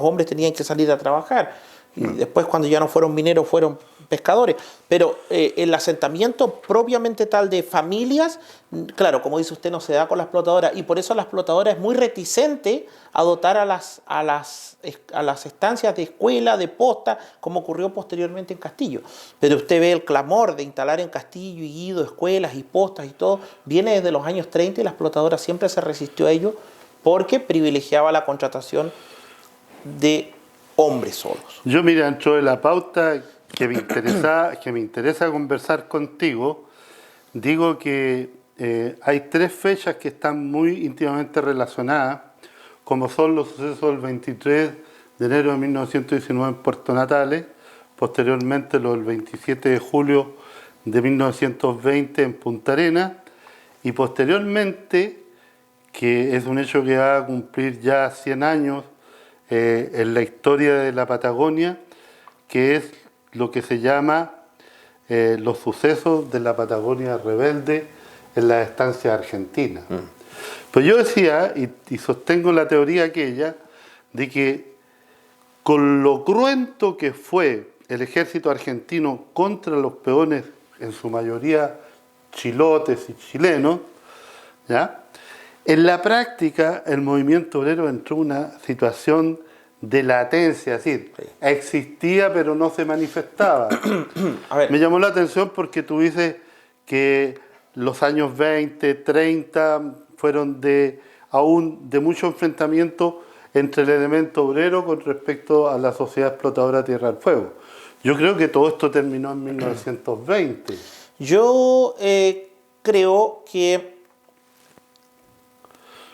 B: hombres tenían que salir a trabajar. y después cuando ya no fueron mineros fueron pescadores. Pero el asentamiento propiamente tal de familias, claro, como dice usted, no se da con la explotadora, y por eso la explotadora es muy reticente a dotar a las estancias de escuela, de posta, como ocurrió posteriormente en Castillo. Pero usted ve el clamor de instalar en Castillo y Guido escuelas y postas y todo, viene desde los años 30 y la explotadora siempre se resistió a ello porque privilegiaba la contratación de hombres solos.
A: Yo, mira, dentro de la pauta que me interesa conversar contigo, digo que hay 3 fechas que están muy íntimamente relacionadas, como son los sucesos del 23 de enero de 1919 en Puerto Natales, posteriormente los del 27 de julio de 1920 en Punta Arenas, y posteriormente, que es un hecho que va a cumplir ya 100 años en la historia de la Patagonia, que es lo que se llama los sucesos de la Patagonia rebelde en las estancias argentinas. Pues yo decía, y sostengo la teoría aquella, de que con lo cruento que fue el ejército argentino contra los peones, en su mayoría chilotes y chilenos, ¿ya? En la práctica el movimiento obrero entró en una situación de latencia, es decir, existía pero no se manifestaba.
B: A ver.
A: Me llamó la atención porque tú dices que los años 20, 30 fueron de mucho enfrentamiento entre el elemento obrero con respecto a la sociedad explotadora Tierra del Fuego. Yo creo que todo esto terminó en 1920.
B: Yo creo que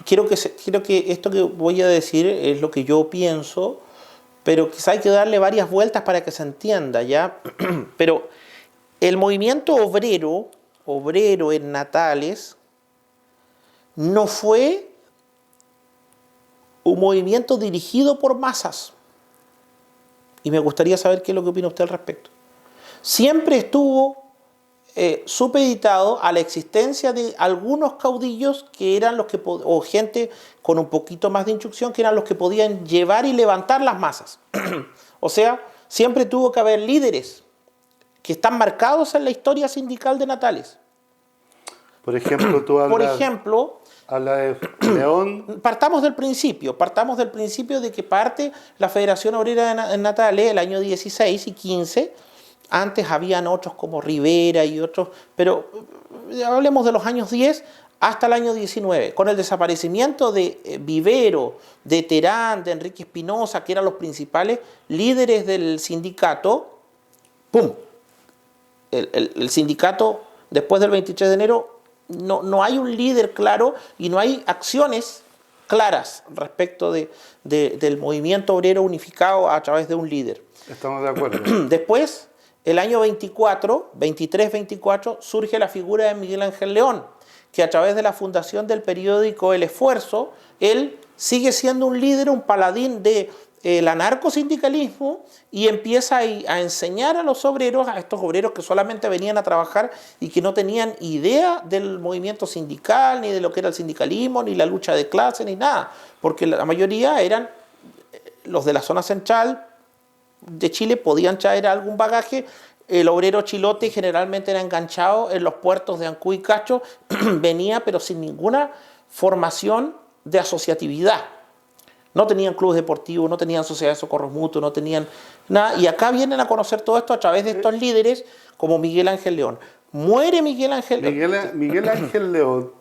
B: quiero que esto que voy a decir es lo que yo pienso, pero quizá hay que darle varias vueltas para que se entienda, ¿ya? Pero el movimiento obrero en Natales no fue un movimiento dirigido por masas. Y me gustaría saber qué es lo que opina usted al respecto. Siempre estuvo supeditado a la existencia de algunos caudillos que eran los que o gente con un poquito más de instrucción que eran los que podían llevar y levantar las masas. O sea, siempre tuvo que haber líderes que están marcados en la historia sindical de Natales.
A: Por ejemplo, tú hablas, habla de León.
B: Partamos del principio de que parte la Federación Obrera en Natales el año 16 y 15. Antes habían otros como Rivera y otros, pero hablemos de los años 10 hasta el año 19. Con el desaparecimiento de Vivero, de Terán, de Enrique Espinosa, que eran los principales líderes del sindicato, ¡pum! El sindicato, después del 23 de enero, no hay un líder claro y no hay acciones claras respecto del movimiento obrero unificado a través de un líder.
A: Estamos de acuerdo.
B: Después, el año 23-24, surge la figura de Miguel Ángel León, que a través de la fundación del periódico El Esfuerzo, él sigue siendo un líder, un paladín del anarcosindicalismo y empieza a enseñar a los obreros, a estos obreros que solamente venían a trabajar y que no tenían idea del movimiento sindical, ni de lo que era el sindicalismo, ni la lucha de clase, ni nada, porque la mayoría eran los de la zona central de Chile, podían traer algún bagaje. El obrero chilote generalmente era enganchado en los puertos de Ancú y Cacho, venía pero sin ninguna formación de asociatividad. No tenían clubes deportivos, no tenían sociedades de socorros mutuos, no tenían nada. Y acá vienen a conocer todo esto a través de estos líderes como Miguel Ángel León. Muere Miguel Ángel León.
A: Miguel Ángel León,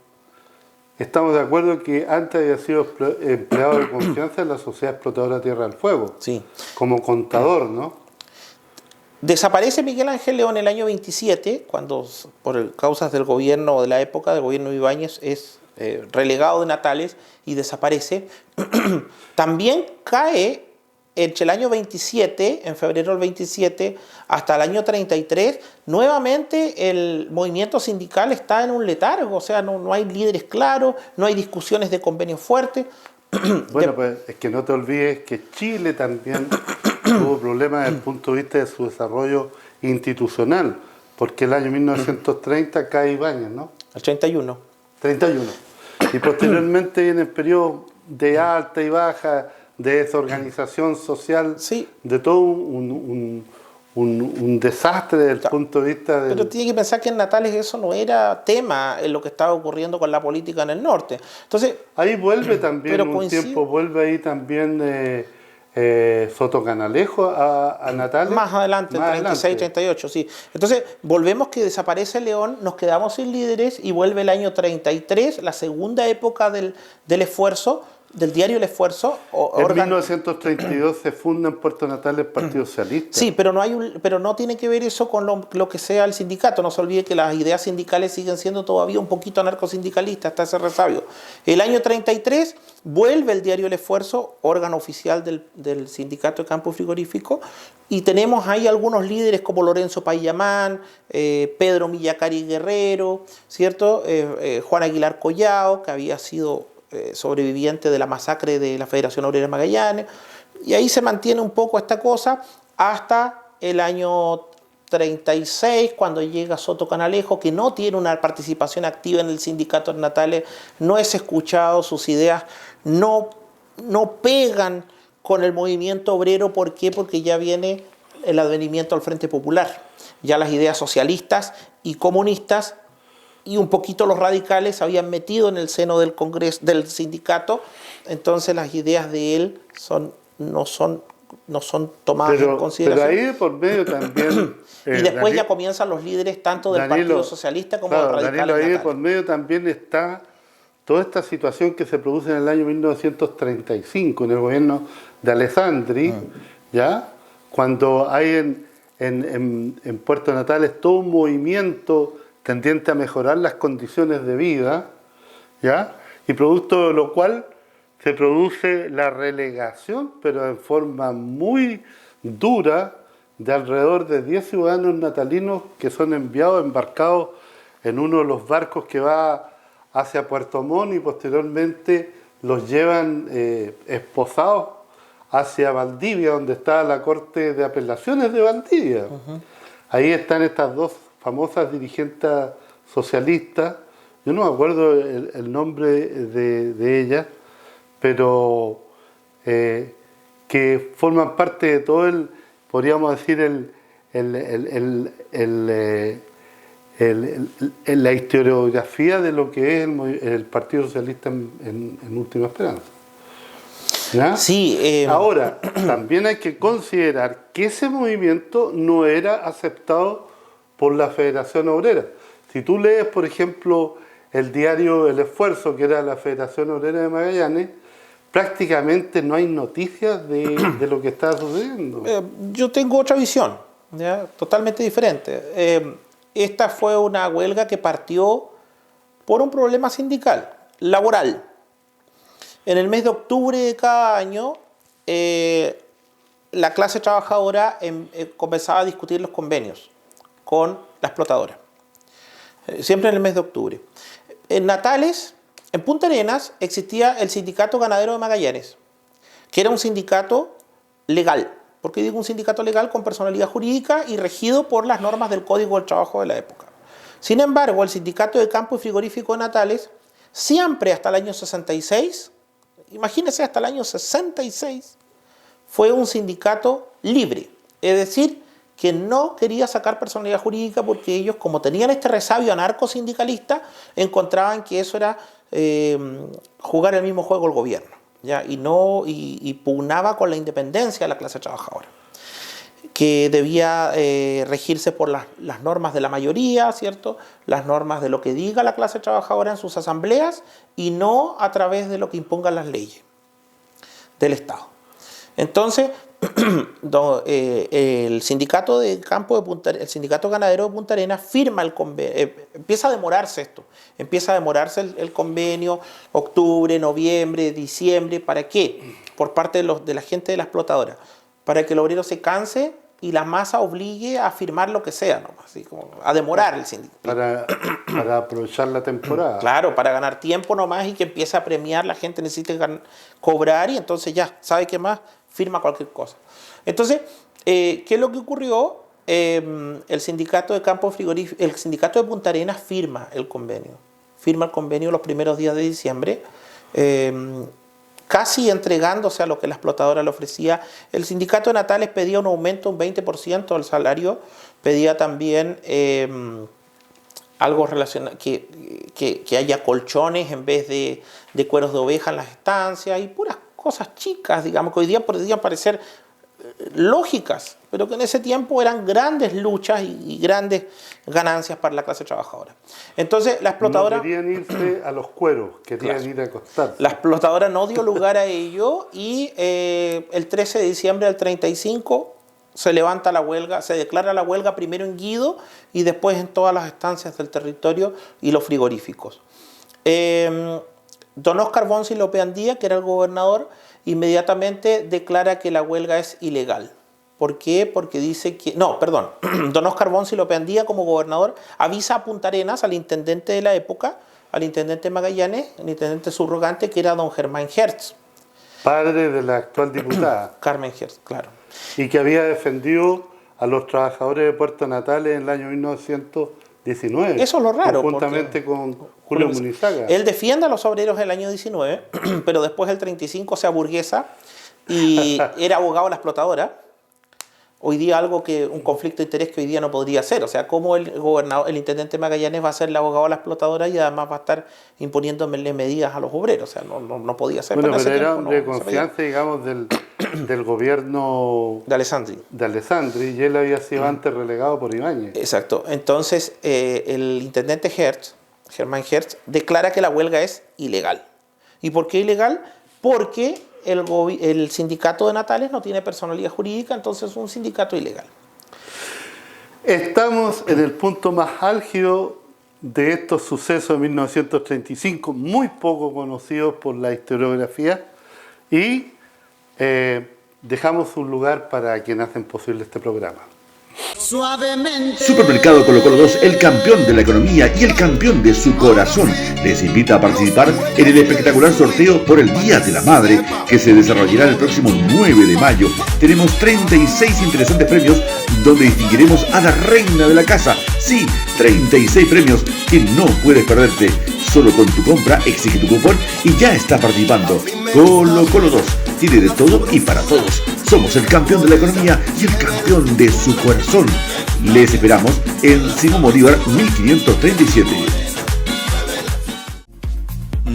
A: estamos de acuerdo que antes había sido empleado de confianza en la sociedad explotadora Tierra del Fuego.
B: Sí.
A: Como contador, ¿no?
B: Desaparece Miguel Ángel León en el año 27, cuando por causas del gobierno de la época, del gobierno de Ibáñez, es relegado de Natales y desaparece. También cae entre el año 27, en febrero del 27, hasta el año 33, nuevamente el movimiento sindical está en un letargo, o sea, no hay líderes claros, no hay discusiones de convenios fuertes.
A: Bueno, pues es que no te olvides que Chile también tuvo problemas desde el punto de vista de su desarrollo institucional, porque el año 1930 cae Ibáñez, ¿no?
B: El 31.
A: 31. Y posteriormente viene el periodo de alta y baja, de desorganización social,
B: Sí.
A: de todo un desastre desde el punto de vista del...
B: Pero tiene que pensar que en Natales eso no era tema en lo que estaba ocurriendo con la política en el norte. Entonces,
A: Ahí vuelve también,
B: pero
A: un tiempo vuelve ahí también Soto Canalejo a Natales.
B: más adelante,
A: Más
B: 36,
A: adelante.
B: 38, sí. Entonces, volvemos que desaparece León, nos quedamos sin líderes y vuelve el año 33, la segunda época del esfuerzo, del diario El Esfuerzo.
A: En 1932 se funda en Puerto Natales el Partido Socialista.
B: Sí, pero no tiene que ver eso con lo que sea el sindicato. No se olvide que las ideas sindicales siguen siendo todavía un poquito anarcosindicalistas, hasta ese resabio. El año 33 vuelve el diario El Esfuerzo, órgano oficial del sindicato de campo frigorífico, y tenemos ahí algunos líderes como Lorenzo Payamán, Pedro Millacari Guerrero, ¿cierto? Juan Aguilar Collao, que había sido sobreviviente de la masacre de la Federación Obrera de Magallanes, y ahí se mantiene un poco esta cosa hasta el año 36, cuando llega Soto Canalejo, que no tiene una participación activa en el sindicato de Natales, no es escuchado, sus ideas no pegan con el movimiento obrero. ¿Por qué? Porque ya viene el advenimiento al Frente Popular, ya las ideas socialistas y comunistas y un poquito los radicales se habían metido en el seno del Congreso, del sindicato, entonces las ideas de él no son tomadas en consideración.
A: Pero ahí por medio también...
B: y después ya comienzan los líderes tanto del Partido Socialista como del Radical.
A: Danilo, ahí por medio también está toda esta situación que se produce en el año 1935, en el gobierno de Alessandri, ¿ya? Cuando hay en Puerto Natales todo un movimiento tendiente a mejorar las condiciones de vida, ¿ya? Y producto de lo cual se produce la relegación, pero en forma muy dura, de alrededor de 10 ciudadanos natalinos que son enviados, embarcados en uno de los barcos que va hacia Puerto Montt y posteriormente los llevan esposados hacia Valdivia, donde está la Corte de Apelaciones de Valdivia. Ahí están estas dos famosas dirigentes socialistas, yo no me acuerdo el nombre de ellas, pero que forman parte de todo podríamos decir, la historiografía de lo que es el Partido Socialista en Última Esperanza. ¿Ya?
B: Sí,
A: ahora, también hay que considerar que ese movimiento no era aceptado por la Federación Obrera. Si tú lees, por ejemplo, el diario El Esfuerzo, que era la Federación Obrera de Magallanes, prácticamente no hay noticias de lo que está sucediendo.
B: Yo tengo otra visión, ¿ya? Totalmente diferente. Esta fue una huelga que partió por un problema sindical, laboral. En el mes de octubre de cada año, la clase trabajadora comenzaba a discutir los convenios con la explotadora. Siempre en el mes de octubre. En Natales, en Punta Arenas, existía el Sindicato Ganadero de Magallanes, que era un sindicato legal. ¿Por qué digo un sindicato legal? Con personalidad jurídica y regido por las normas del Código del Trabajo de la época. Sin embargo, el Sindicato de Campo y Frigorífico de Natales, siempre hasta el año 66, imagínense, hasta el año 66, fue un sindicato libre. Es decir, que no quería sacar personalidad jurídica porque ellos, como tenían este resabio anarcosindicalista, encontraban que eso era jugar el mismo juego el gobierno, ¿ya? Y pugnaba con la independencia de la clase trabajadora, que debía regirse por las normas de la mayoría, ¿cierto? Las normas de lo que diga la clase trabajadora en sus asambleas y no a través de lo que impongan las leyes del Estado. Entonces, el sindicato de campo el sindicato ganadero de Punta Arenas firma el convenio. Empieza a demorarse esto, empieza a demorarse el convenio, octubre, noviembre, diciembre. ¿Para qué? Por parte de la gente de la explotadora, para que el obrero se canse y la masa obligue a firmar lo que sea, ¿no? Así como a demorar el sindicato.
A: Para aprovechar la temporada.
B: Claro, para ganar tiempo nomás y que empiece a premiar, la gente necesita cobrar y entonces ya, ¿sabe qué más? Firma cualquier cosa. Entonces, ¿qué es lo que ocurrió? El sindicato de campo frigorífico, el sindicato de Punta Arenas firma el convenio los primeros días de diciembre, casi entregándose a lo que la explotadora le ofrecía. El sindicato de Natales pedía un aumento, un 20% del salario, pedía también algo relacionado, que haya colchones en vez de cueros de oveja en las estancias y puras cosas chicas, digamos, que hoy día podrían parecer lógicas, pero que en ese tiempo eran grandes luchas y grandes ganancias para la clase trabajadora. Entonces la explotadora...
A: No querían irse a los cueros, querían ir a acostarse.
B: La explotadora no dio lugar a ello y el 13 de diciembre del 35 se levanta la huelga, se declara la huelga primero en Guido y después en todas las estancias del territorio y los frigoríficos. Don Óscar Bonsi López Andía, que era el gobernador, inmediatamente declara que la huelga es ilegal. ¿Por qué? Porque dice que... No, perdón. Don Óscar Bonsi López Andía, como gobernador, avisa a Punta Arenas, al intendente de la época, al intendente Magallanes, el intendente subrogante, que era don Germán Hertz.
A: Padre de la actual diputada.
B: Carmen Hertz, claro.
A: Y que había defendido a los trabajadores de Puerto Natales en el año 1919.
B: Eso es lo raro.
A: Conjuntamente con Julio Munizaga.
B: Él defiende a los obreros del año 19, pero después del 35 se aburguesa y era abogado de la explotadora. Hoy día un conflicto de interés que hoy día no podría ser. O sea, ¿cómo el intendente Magallanes va a ser el abogado de la explotadora y además va a estar imponiéndole medidas a los obreros? O sea, no podía ser.
A: Bueno, pero era hombre de confianza, digamos, del gobierno
B: de Alessandri.
A: Y él había sido antes relegado por Ibáñez.
B: Exacto. Entonces, el intendente Germán Hertz, declara que la huelga es ilegal. ¿Y por qué ilegal? Porque el sindicato de Natales no tiene personalidad jurídica, entonces es un sindicato ilegal.
A: Estamos en el punto más álgido de estos sucesos de 1935, muy poco conocidos por la historiografía, y dejamos un lugar para quienes hacen posible este programa.
E: Supermercado Colo Colo 2, el campeón de la economía y el campeón de su corazón, les invita a participar en el espectacular sorteo por el Día de la Madre, que se desarrollará el próximo 9 de mayo. Tenemos 36 interesantes premios, donde distinguiremos a la reina de la casa. Sí, 36 premios que no puedes perderte. Solo con tu compra exige tu cupón y ya está participando. Colo Colo 2 tiene de todo y para todos. Somos el campeón de la economía y el campeón de su corazón. Les esperamos en Simón Bolívar 1537.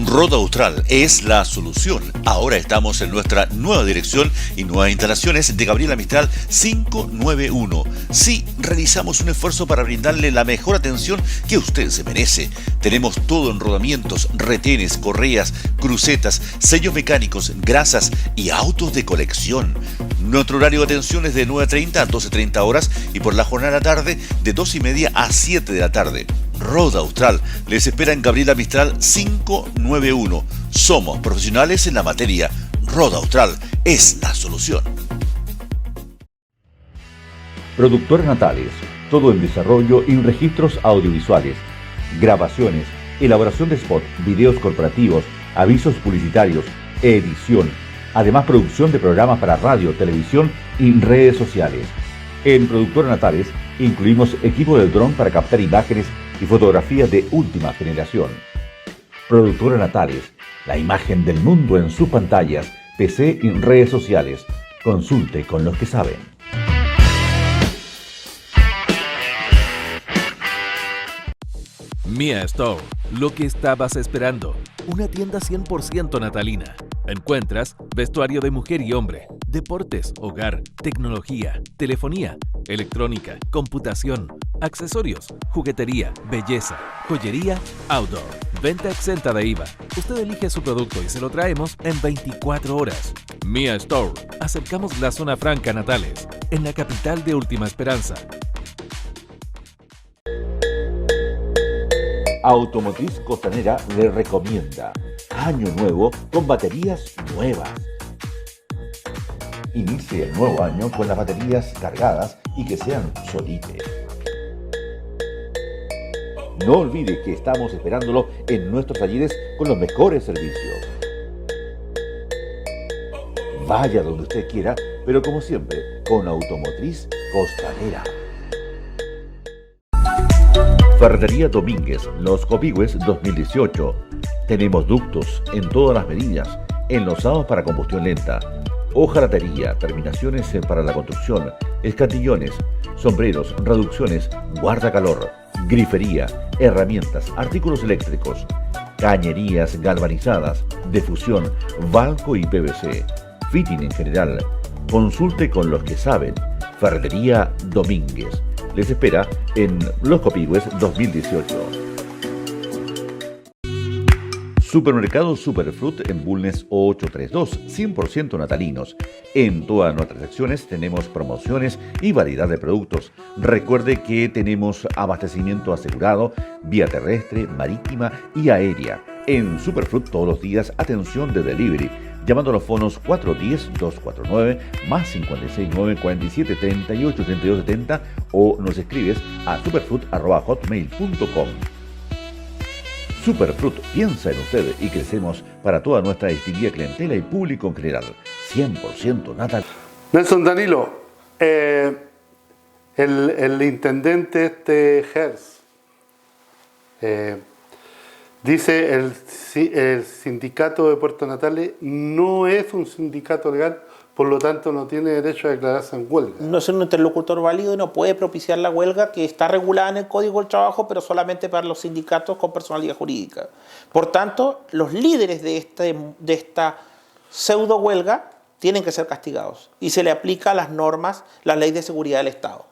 F: Roda Austral es la solución. Ahora estamos en nuestra nueva dirección y nuevas instalaciones de Gabriela Mistral 591. Sí, realizamos un esfuerzo para brindarle la mejor atención que usted se merece. Tenemos todo en rodamientos, retenes, correas, crucetas, sellos mecánicos, grasas y autos de colección. Nuestro horario de atención es de 9:30 a 12:30 horas y por la jornada tarde de 2:30 a 7 de la tarde. Roda Austral les espera en Gabriela Mistral 591. Somos profesionales en la materia. Roda Austral es la solución.
C: Productora Natales, todo en desarrollo y registros audiovisuales, grabaciones, elaboración de spot, videos corporativos, avisos publicitarios, edición, además producción de programas para radio, televisión y redes sociales. En Productora Natales incluimos equipo de dron para captar imágenes y fotografías de última generación. Productora Natales, la imagen del mundo en sus pantallas, PC y redes sociales. Consulte con los que saben.
D: Mia Store, lo que estabas esperando. Una tienda 100% natalina. Encuentras vestuario de mujer y hombre, deportes, hogar, tecnología, telefonía, electrónica, computación, accesorios, juguetería, belleza, joyería, outdoor. Venta exenta de IVA. Usted elige su producto y se lo traemos en 24 horas. Mia Store. Acercamos la zona franca Natales, en la capital de Última Esperanza.
C: Automotriz Costanera le recomienda año nuevo con baterías nuevas. Inicie el nuevo año con las baterías cargadas y que sean solites. No olvide que estamos esperándolo en nuestros talleres con los mejores servicios. Vaya donde usted quiera, pero como siempre, con Automotriz Costanera. Ferretería Domínguez, Los Copihue 2018. Tenemos ductos en todas las medidas, enlosados para combustión lenta, hojalatería, terminaciones para la construcción, escatillones, sombreros, reducciones, guardacalor, grifería, herramientas, artículos eléctricos, cañerías galvanizadas, difusión, balco y PVC, fitting en general. Consulte con los que saben. Ferretería Domínguez. Les espera en Los Copigües 2018. Supermercado Superfruit en Bulnes 832, 100% natalinos. En todas nuestras secciones tenemos promociones y variedad de productos. Recuerde que tenemos abastecimiento asegurado, vía terrestre, marítima y aérea. En Superfruit todos los días atención de delivery, llamando a los fonos 410-249 más 569-4738-3270 o nos escribes a superfruit@hotmail.com. Superfruit piensa en usted y crecemos para toda nuestra distinguida clientela y público en general. 100% natal.
A: Nelson Danilo, el intendente Hertz dice el sindicato de Puerto Natales no es un sindicato legal, por lo tanto no tiene derecho a declararse en huelga.
B: No es un interlocutor válido y no puede propiciar la huelga, que está regulada en el Código del Trabajo, pero solamente para los sindicatos con personalidad jurídica. Por tanto, los líderes de esta pseudo huelga tienen que ser castigados y se le aplica las normas, la ley de seguridad del Estado.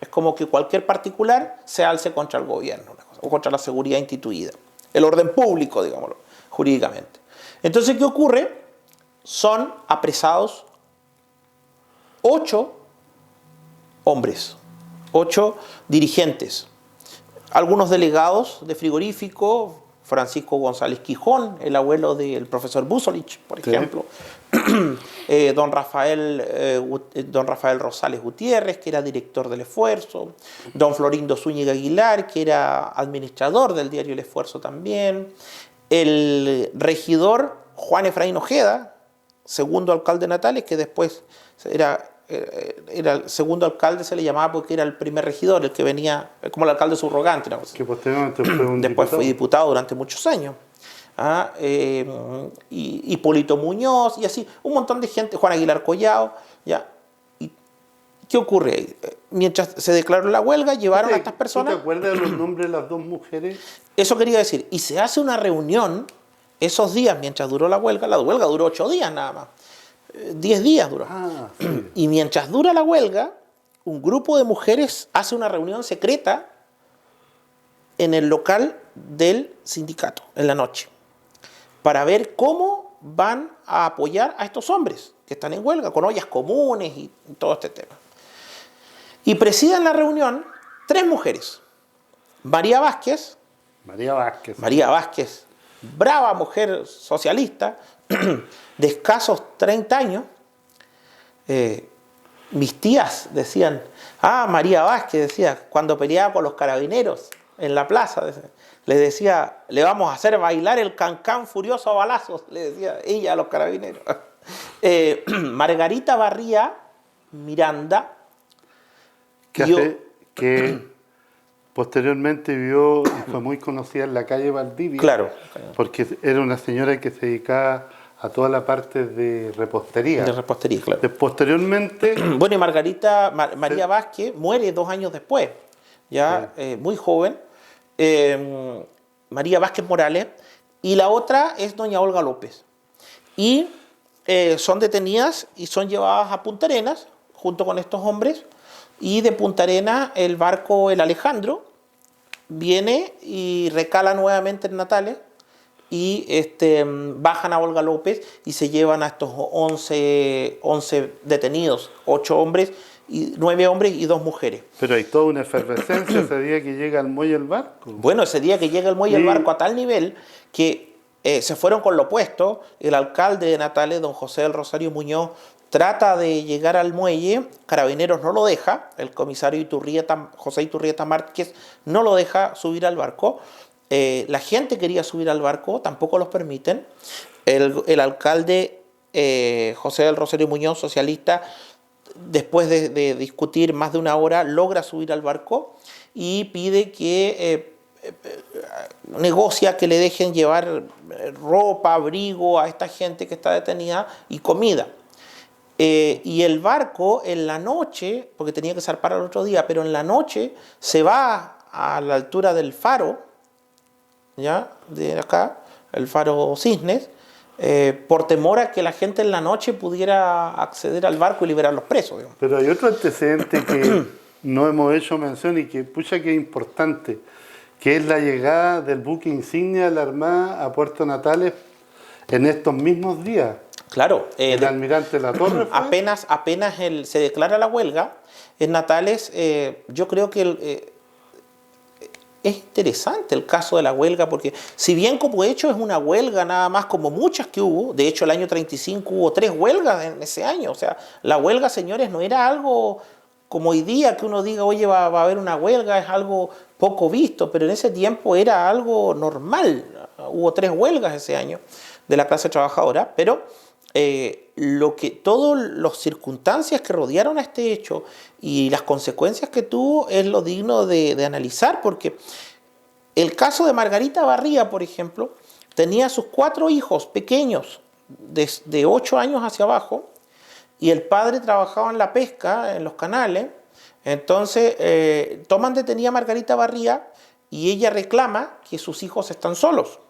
B: Es como que cualquier particular se alce contra el gobierno o contra la seguridad instituida, el orden público, digámoslo, jurídicamente. Entonces, ¿qué ocurre? Son apresados 8 hombres, 8 dirigentes, algunos delegados de frigorífico, Francisco González Quijón, el abuelo del profesor Busolich, por ejemplo, don Rafael Rosales Gutiérrez, que era director del Esfuerzo, don Florindo Zúñiga Aguilar, que era administrador del diario El Esfuerzo también, el regidor Juan Efraín Ojeda, segundo alcalde de Natales, que después era el segundo alcalde, se le llamaba porque era el primer regidor, el que venía como el alcalde subrogante. ¿No?
A: Que posteriormente fue un
B: después
A: diputado.
B: fue diputado durante muchos años. Y Hipólito Muñoz, y así, un montón de gente, Juan Aguilar Collao. ¿Ya? ¿Y qué ocurre? Mientras se declaró la huelga, llevaron a estas personas...
A: ¿Tú te acuerdas de los nombres de las dos mujeres?
B: Eso quería decir, y se hace una reunión esos días mientras duró la huelga duró 8 días nada más, 10 días duró.
A: Sí.
B: Y mientras dura la huelga, un grupo de mujeres hace una reunión secreta en el local del sindicato, en la noche, para ver cómo van a apoyar a estos hombres que están en huelga, con ollas comunes y todo este tema. Y presiden la reunión 3 mujeres. María Vázquez, brava mujer socialista, de escasos 30 años. Mis tías decían, María Vázquez, decía, cuando peleaba con los carabineros en la plaza, les decía, le vamos a hacer bailar el cancán furioso a balazos, le decía ella a los carabineros. Margarita Barría Miranda,
A: que posteriormente vivió y fue muy conocida en la calle Valdivia.
B: Claro.
A: Porque era una señora que se dedicaba a toda la parte de repostería.
B: De repostería, claro.
A: Posteriormente...
B: Bueno, y María Vázquez muere 2 años después, ya muy joven. María Vázquez Morales. Y la otra es doña Olga López. Y son detenidas y son llevadas a Punta Arenas junto con estos hombres. Y de Punta Arenas el barco El Alejandro viene y recala nuevamente en Natales y bajan a Olga López y se llevan a estos 11 detenidos, 8 hombres, 9 hombres y 2 mujeres.
A: Pero hay toda una efervescencia ese día que llega al muelle el barco.
B: Bueno, ese día que llega al muelle el barco a tal nivel que se fueron con lo opuesto. El alcalde de Natales, don José del Rosario Muñoz, trata de llegar al muelle, Carabineros no lo deja, el comisario José Iturrieta Márquez no lo deja subir al barco, la gente quería subir al barco, tampoco los permiten, el alcalde José del Rosario Muñoz, socialista, después de discutir más de 1 hora, logra subir al barco y pide que negocia que le dejen llevar ropa, abrigo a esta gente que está detenida y comida. Y el barco en la noche, porque tenía que zarpar al otro día, pero en la noche se va a la altura del faro, ¿ya? De acá, el faro Cisnes, por temor a que la gente en la noche pudiera acceder al barco y liberar los presos. Digamos.
A: Pero hay otro antecedente que no hemos hecho mención y que pucha que es importante, que es la llegada del buque insignia de la Armada a Puerto Natales en estos mismos días.
B: Claro,
A: El almirante Latorre fue.
B: apenas se declara la huelga, en Natales yo creo que es interesante el caso de la huelga, porque si bien como hecho es una huelga nada más como muchas que hubo, de hecho el año 35 hubo 3 huelgas en ese año, o sea, la huelga, señores, no era algo como hoy día que uno diga, oye, va a haber una huelga, es algo poco visto, pero en ese tiempo era algo normal, hubo 3 huelgas ese año de la clase trabajadora, pero todas las circunstancias que rodearon a este hecho y las consecuencias que tuvo es lo digno de analizar, porque el caso de Margarita Barría, por ejemplo, tenía sus 4 hijos pequeños, de 8 años hacia abajo, y el padre trabajaba en la pesca, en los canales. Entonces toman detenida a Margarita Barría y ella reclama que sus hijos están solos.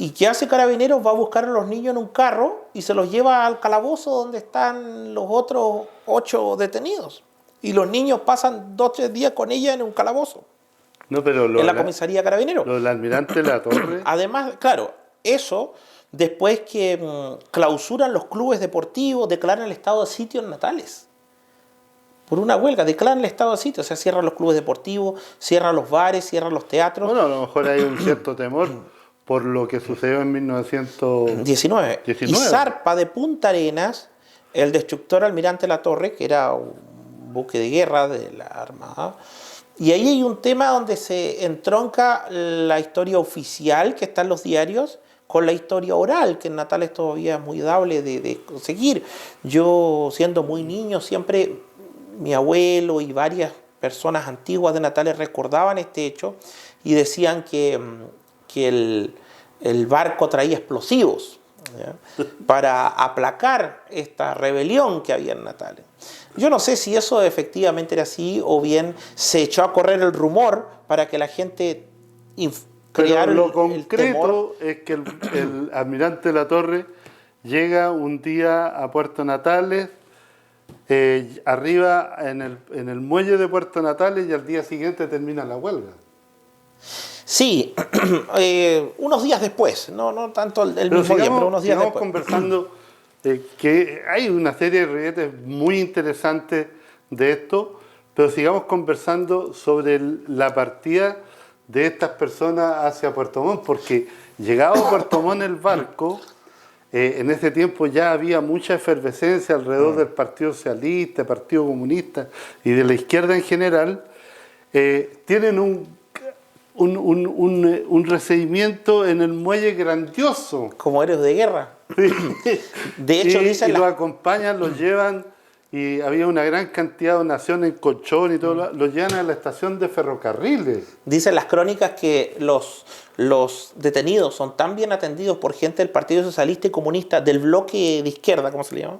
B: ¿Y qué hace Carabineros? Va a buscar a los niños en un carro y se los lleva al calabozo donde están los otros 8 detenidos. Y los niños pasan 2 o 3 días con ella en un calabozo.
A: No, pero
B: en la comisaría Carabineros.
A: Lo del almirante Latorre.
B: Además, claro, eso después que clausuran los clubes deportivos, declaran el estado de sitio en Natales. Por una huelga, declaran el estado de sitio, o sea, cierran los clubes deportivos, cierran los bares, cierran los teatros.
A: Bueno, a lo mejor hay un cierto temor por lo que sucedió en 1919.
B: Y zarpa de Punta Arenas el destructor almirante Latorre, que era un buque de guerra de la Armada. Y ahí hay un tema donde se entronca la historia oficial que está en los diarios con la historia oral, que en Natales todavía es muy dable de conseguir. Yo, siendo muy niño, siempre mi abuelo y varias personas antiguas de Natales recordaban este hecho y decían que el barco traía explosivos, ¿ya? Para aplacar esta rebelión que había en Natales. Yo no sé si eso efectivamente era así o bien se echó a correr el rumor para que la gente creara
A: Pero lo
B: el
A: concreto
B: temor.
A: es que el almirante Latorre llega un día a Puerto Natales, arriba en el muelle de Puerto Natales, y al día siguiente termina la huelga.
B: Sí, unos días después, no tanto el mismo día, pero unos días
A: sigamos
B: después.
A: Conversando que hay una serie de rilletes muy interesantes de esto, pero sigamos conversando sobre la partida de estas personas hacia Puerto Montt, porque llegado a Puerto Montt el barco, en ese tiempo ya había mucha efervescencia alrededor del Partido Socialista, Partido Comunista y de la izquierda en general. Tienen un recibimiento en el muelle grandioso.
B: Como héroes de guerra. De hecho,
A: y los acompañan, los llevan, y había una gran cantidad de donación en colchón y todo, los llevan a la estación de ferrocarriles.
B: Dicen las crónicas que los detenidos son tan bien atendidos por gente del Partido Socialista y Comunista, del bloque de izquierda, como se le llama,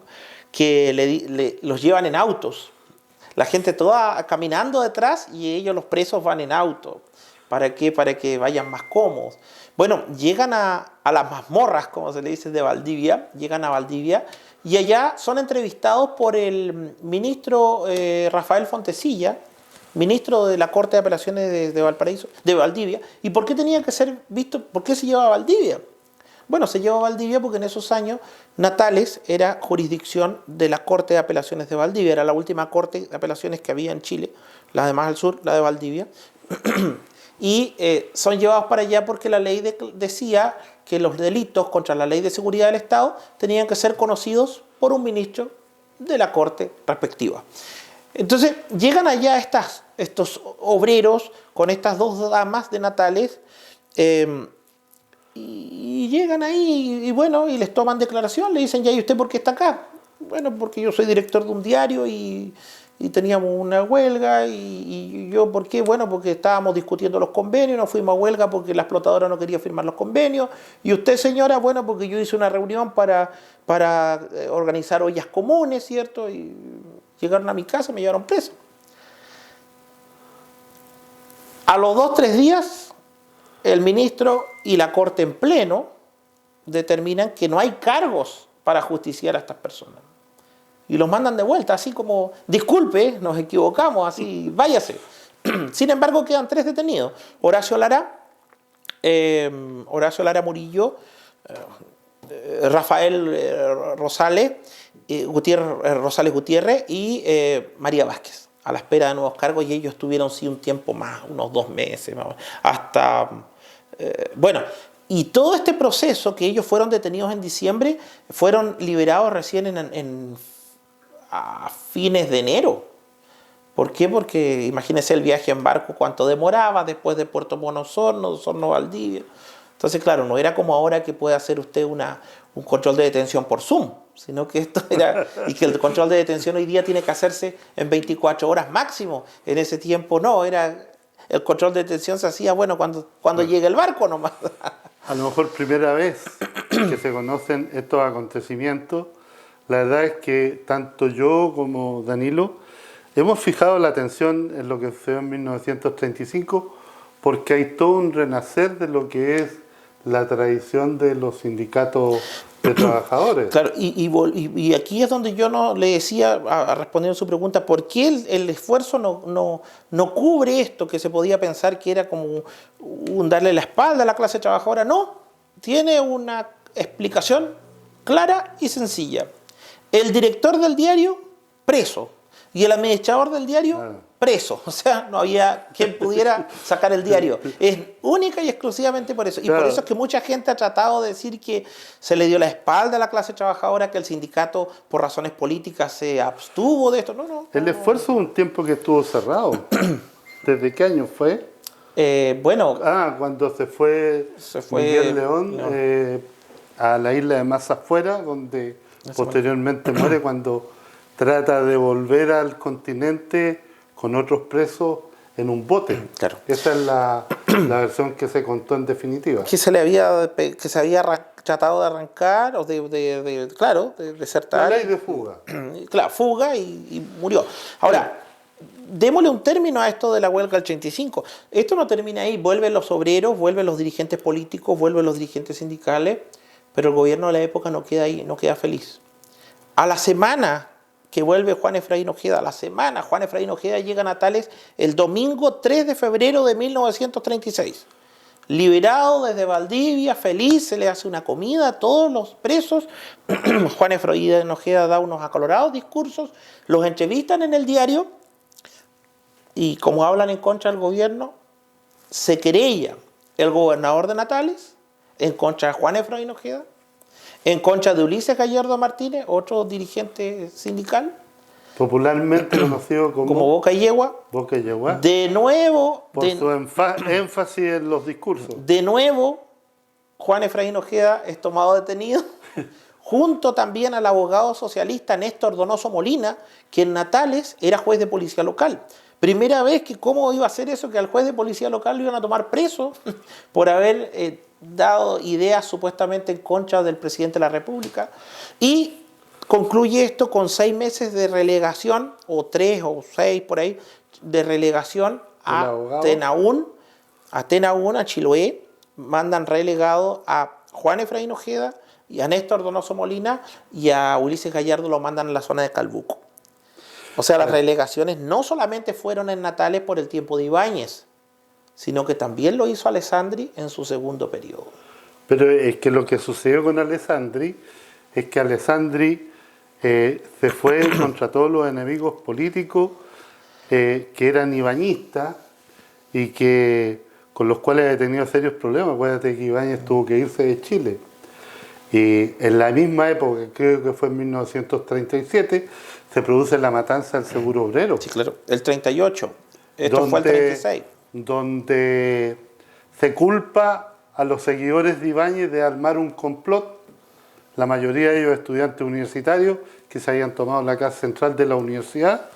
B: que los llevan en autos. La gente toda caminando detrás y ellos, los presos, van en auto. ¿Para qué? Para que vayan más cómodos. Bueno, llegan a las mazmorras, como se le dice, de Valdivia, llegan a Valdivia y allá son entrevistados por el ministro Rafael Fontecilla, ministro de la Corte de Apelaciones de Valdivia. ¿Y por qué tenía que ser visto? ¿Por qué se lleva a Valdivia? Bueno, se lleva a Valdivia porque en esos años Natales era jurisdicción de la Corte de Apelaciones de Valdivia, era la última Corte de Apelaciones que había en Chile, la de más al sur, la de Valdivia. Y son llevados para allá porque la ley decía que los delitos contra la ley de seguridad del Estado tenían que ser conocidos por un ministro de la corte respectiva. Entonces llegan allá estos obreros con estas 2 damas de Natales y llegan ahí y bueno, y les toman declaración, le dicen, ya, ¿y usted por qué está acá? Bueno, porque yo soy director de un diario y y teníamos una huelga y yo, ¿por qué? Bueno, porque estábamos discutiendo los convenios, nos fuimos a huelga porque la explotadora no quería firmar los convenios, y usted, señora, bueno, porque yo hice una reunión para organizar ollas comunes, ¿cierto? Y llegaron a mi casa y me llevaron preso. A los 2-3 días, el ministro y la Corte en pleno determinan que no hay cargos para justiciar a estas personas. Y los mandan de vuelta, así como, disculpe, nos equivocamos, así, váyase. Sin embargo, quedan 3 detenidos. Horacio Lara Murillo, Rafael Rosales Gutiérrez y María Vázquez, a la espera de nuevos cargos, y ellos estuvieron sí un tiempo más, unos 2 meses, hasta... bueno, y todo este proceso que ellos fueron detenidos en diciembre, fueron liberados recién a fines de enero. ¿Por qué? Porque imagínense el viaje en barco, cuánto demoraba después de Puerto Montt, Osorno, Valdivia. Entonces, claro, no era como ahora que puede hacer usted un control de detención por Zoom, sino que esto era, y que el control de detención hoy día tiene que hacerse en 24 horas máximo. En ese tiempo no, el control de detención se hacía, bueno, cuando llegue el barco nomás.
A: A lo mejor primera vez que se conocen estos acontecimientos, la verdad es que tanto yo como Danilo hemos fijado la atención en lo que sucedió en 1935, porque hay todo un renacer de lo que es la tradición de los sindicatos de trabajadores.
B: Claro, y aquí es donde yo no le decía, respondiendo a su pregunta, ¿por qué el esfuerzo no cubre esto que se podía pensar que era como un darle la espalda a la clase trabajadora? No, tiene una explicación clara y sencilla. El director del diario, preso, y el administrador del diario, preso. O sea, no había quien pudiera sacar el diario. Es única y exclusivamente por eso. Y por eso es que mucha gente ha tratado de decir que se le dio la espalda a la clase trabajadora, que el sindicato, por razones políticas, se abstuvo de esto. No.
A: El esfuerzo de un tiempo que estuvo cerrado. ¿Desde qué año fue?
B: Bueno...
A: cuando se fue Miguel León a la isla de Mazafuera, donde posteriormente muere cuando trata de volver al continente con otros presos en un bote.
B: Claro.
A: Esa es la versión que se contó en definitiva.
B: Que se había tratado de arrancar, o de desertar.
A: La ley de fuga.
B: Claro, fuga y murió. Ahora, démosle un término a esto de la huelga del 35. Esto no termina ahí. Vuelven los obreros, vuelven los dirigentes políticos, vuelven los dirigentes sindicales, pero el gobierno de la época no queda ahí, no queda feliz. A la semana que vuelve Juan Efraín Ojeda, Juan Efraín Ojeda llega a Natales el domingo 3 de febrero de 1936. Liberado desde Valdivia, feliz, se le hace una comida a todos los presos. Juan Efraín Ojeda da unos acalorados discursos, los entrevistan en el diario y como hablan en contra del gobierno, se querella el gobernador de Natales en contra de Juan Efraín Ojeda, en contra de Ulises Gallardo Martínez, otro dirigente sindical.
A: Popularmente conocido como
B: Boca y Yegua.
A: Boca y Yegua.
B: De nuevo...
A: Por su énfasis en los discursos.
B: De nuevo, Juan Efraín Ojeda es tomado detenido, junto también al abogado socialista Néstor Donoso Molina, que en Natales era juez de policía local. Primera vez que cómo iba a ser eso, que al juez de policía local lo iban a tomar preso por haber dado ideas supuestamente en contra del presidente de la República. Y concluye esto con 6 meses de relegación, o 3 o 6 por ahí, de relegación a Tenaún, a Chiloé. Mandan relegado a Juan Efraín Ojeda y a Néstor Donoso Molina, y a Ulises Gallardo lo mandan a la zona de Calbuco. O sea, las relegaciones no solamente fueron en Natales por el tiempo de Ibáñez, sino que también lo hizo Alessandri en su segundo periodo.
A: Pero es que lo que sucedió con Alessandri es que Alessandri se fue contra todos los enemigos políticos que eran ibañistas y con los cuales ha tenido serios problemas. Acuérdate que Ibáñez tuvo que irse de Chile. Y en la misma época, creo que fue en 1937, se produce la matanza del Seguro Obrero.
B: Sí, claro, el 38. Esto fue el 36.
A: Donde se culpa a los seguidores de Ibáñez de armar un complot, la mayoría de ellos estudiantes universitarios que se habían tomado la casa central de la universidad,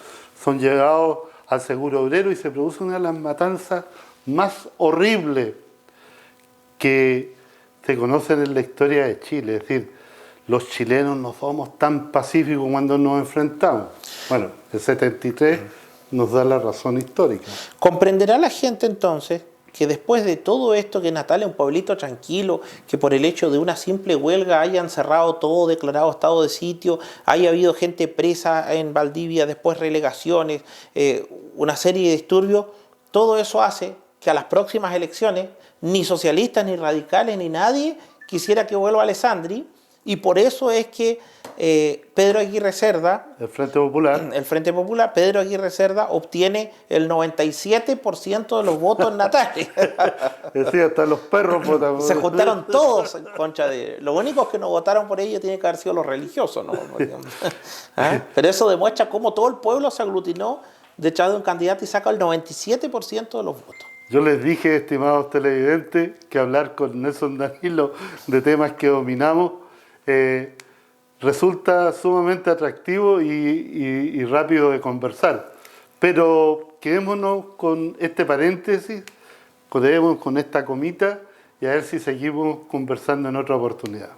A: son llevados al seguro obrero y se produce una de las matanzas más horribles que se conocen en la historia de Chile. Es decir, los chilenos no somos tan pacíficos cuando nos enfrentamos. Bueno, el 73 nos da la razón histórica.
B: Comprenderá la gente entonces que después de todo esto, que Natalia es un pueblito tranquilo, que por el hecho de una simple huelga hayan cerrado todo, declarado estado de sitio, haya habido gente presa en Valdivia, después relegaciones, una serie de disturbios, todo eso hace que a las próximas elecciones ni socialistas, ni radicales, ni nadie quisiera que vuelva Alessandri, y por eso es que Pedro Aguirre Cerda,
A: El Frente Popular,
B: Pedro Aguirre Cerda obtiene el 97% de los votos en Natalia.
A: Decía, hasta los perros votan.
B: Se juntaron todos en contra de... Los únicos que no votaron por ella tienen que haber sido los religiosos, ¿no? ¿Ah? Pero eso demuestra cómo todo el pueblo se aglutinó detrás de un candidato y saca el 97% de los votos.
A: Yo les dije, estimados televidentes, que hablar con Nelson Danilo de temas que dominamos resulta sumamente atractivo y rápido de conversar. Pero quedémonos con este paréntesis, quedémonos con esta comita y a ver si seguimos conversando en otra oportunidad.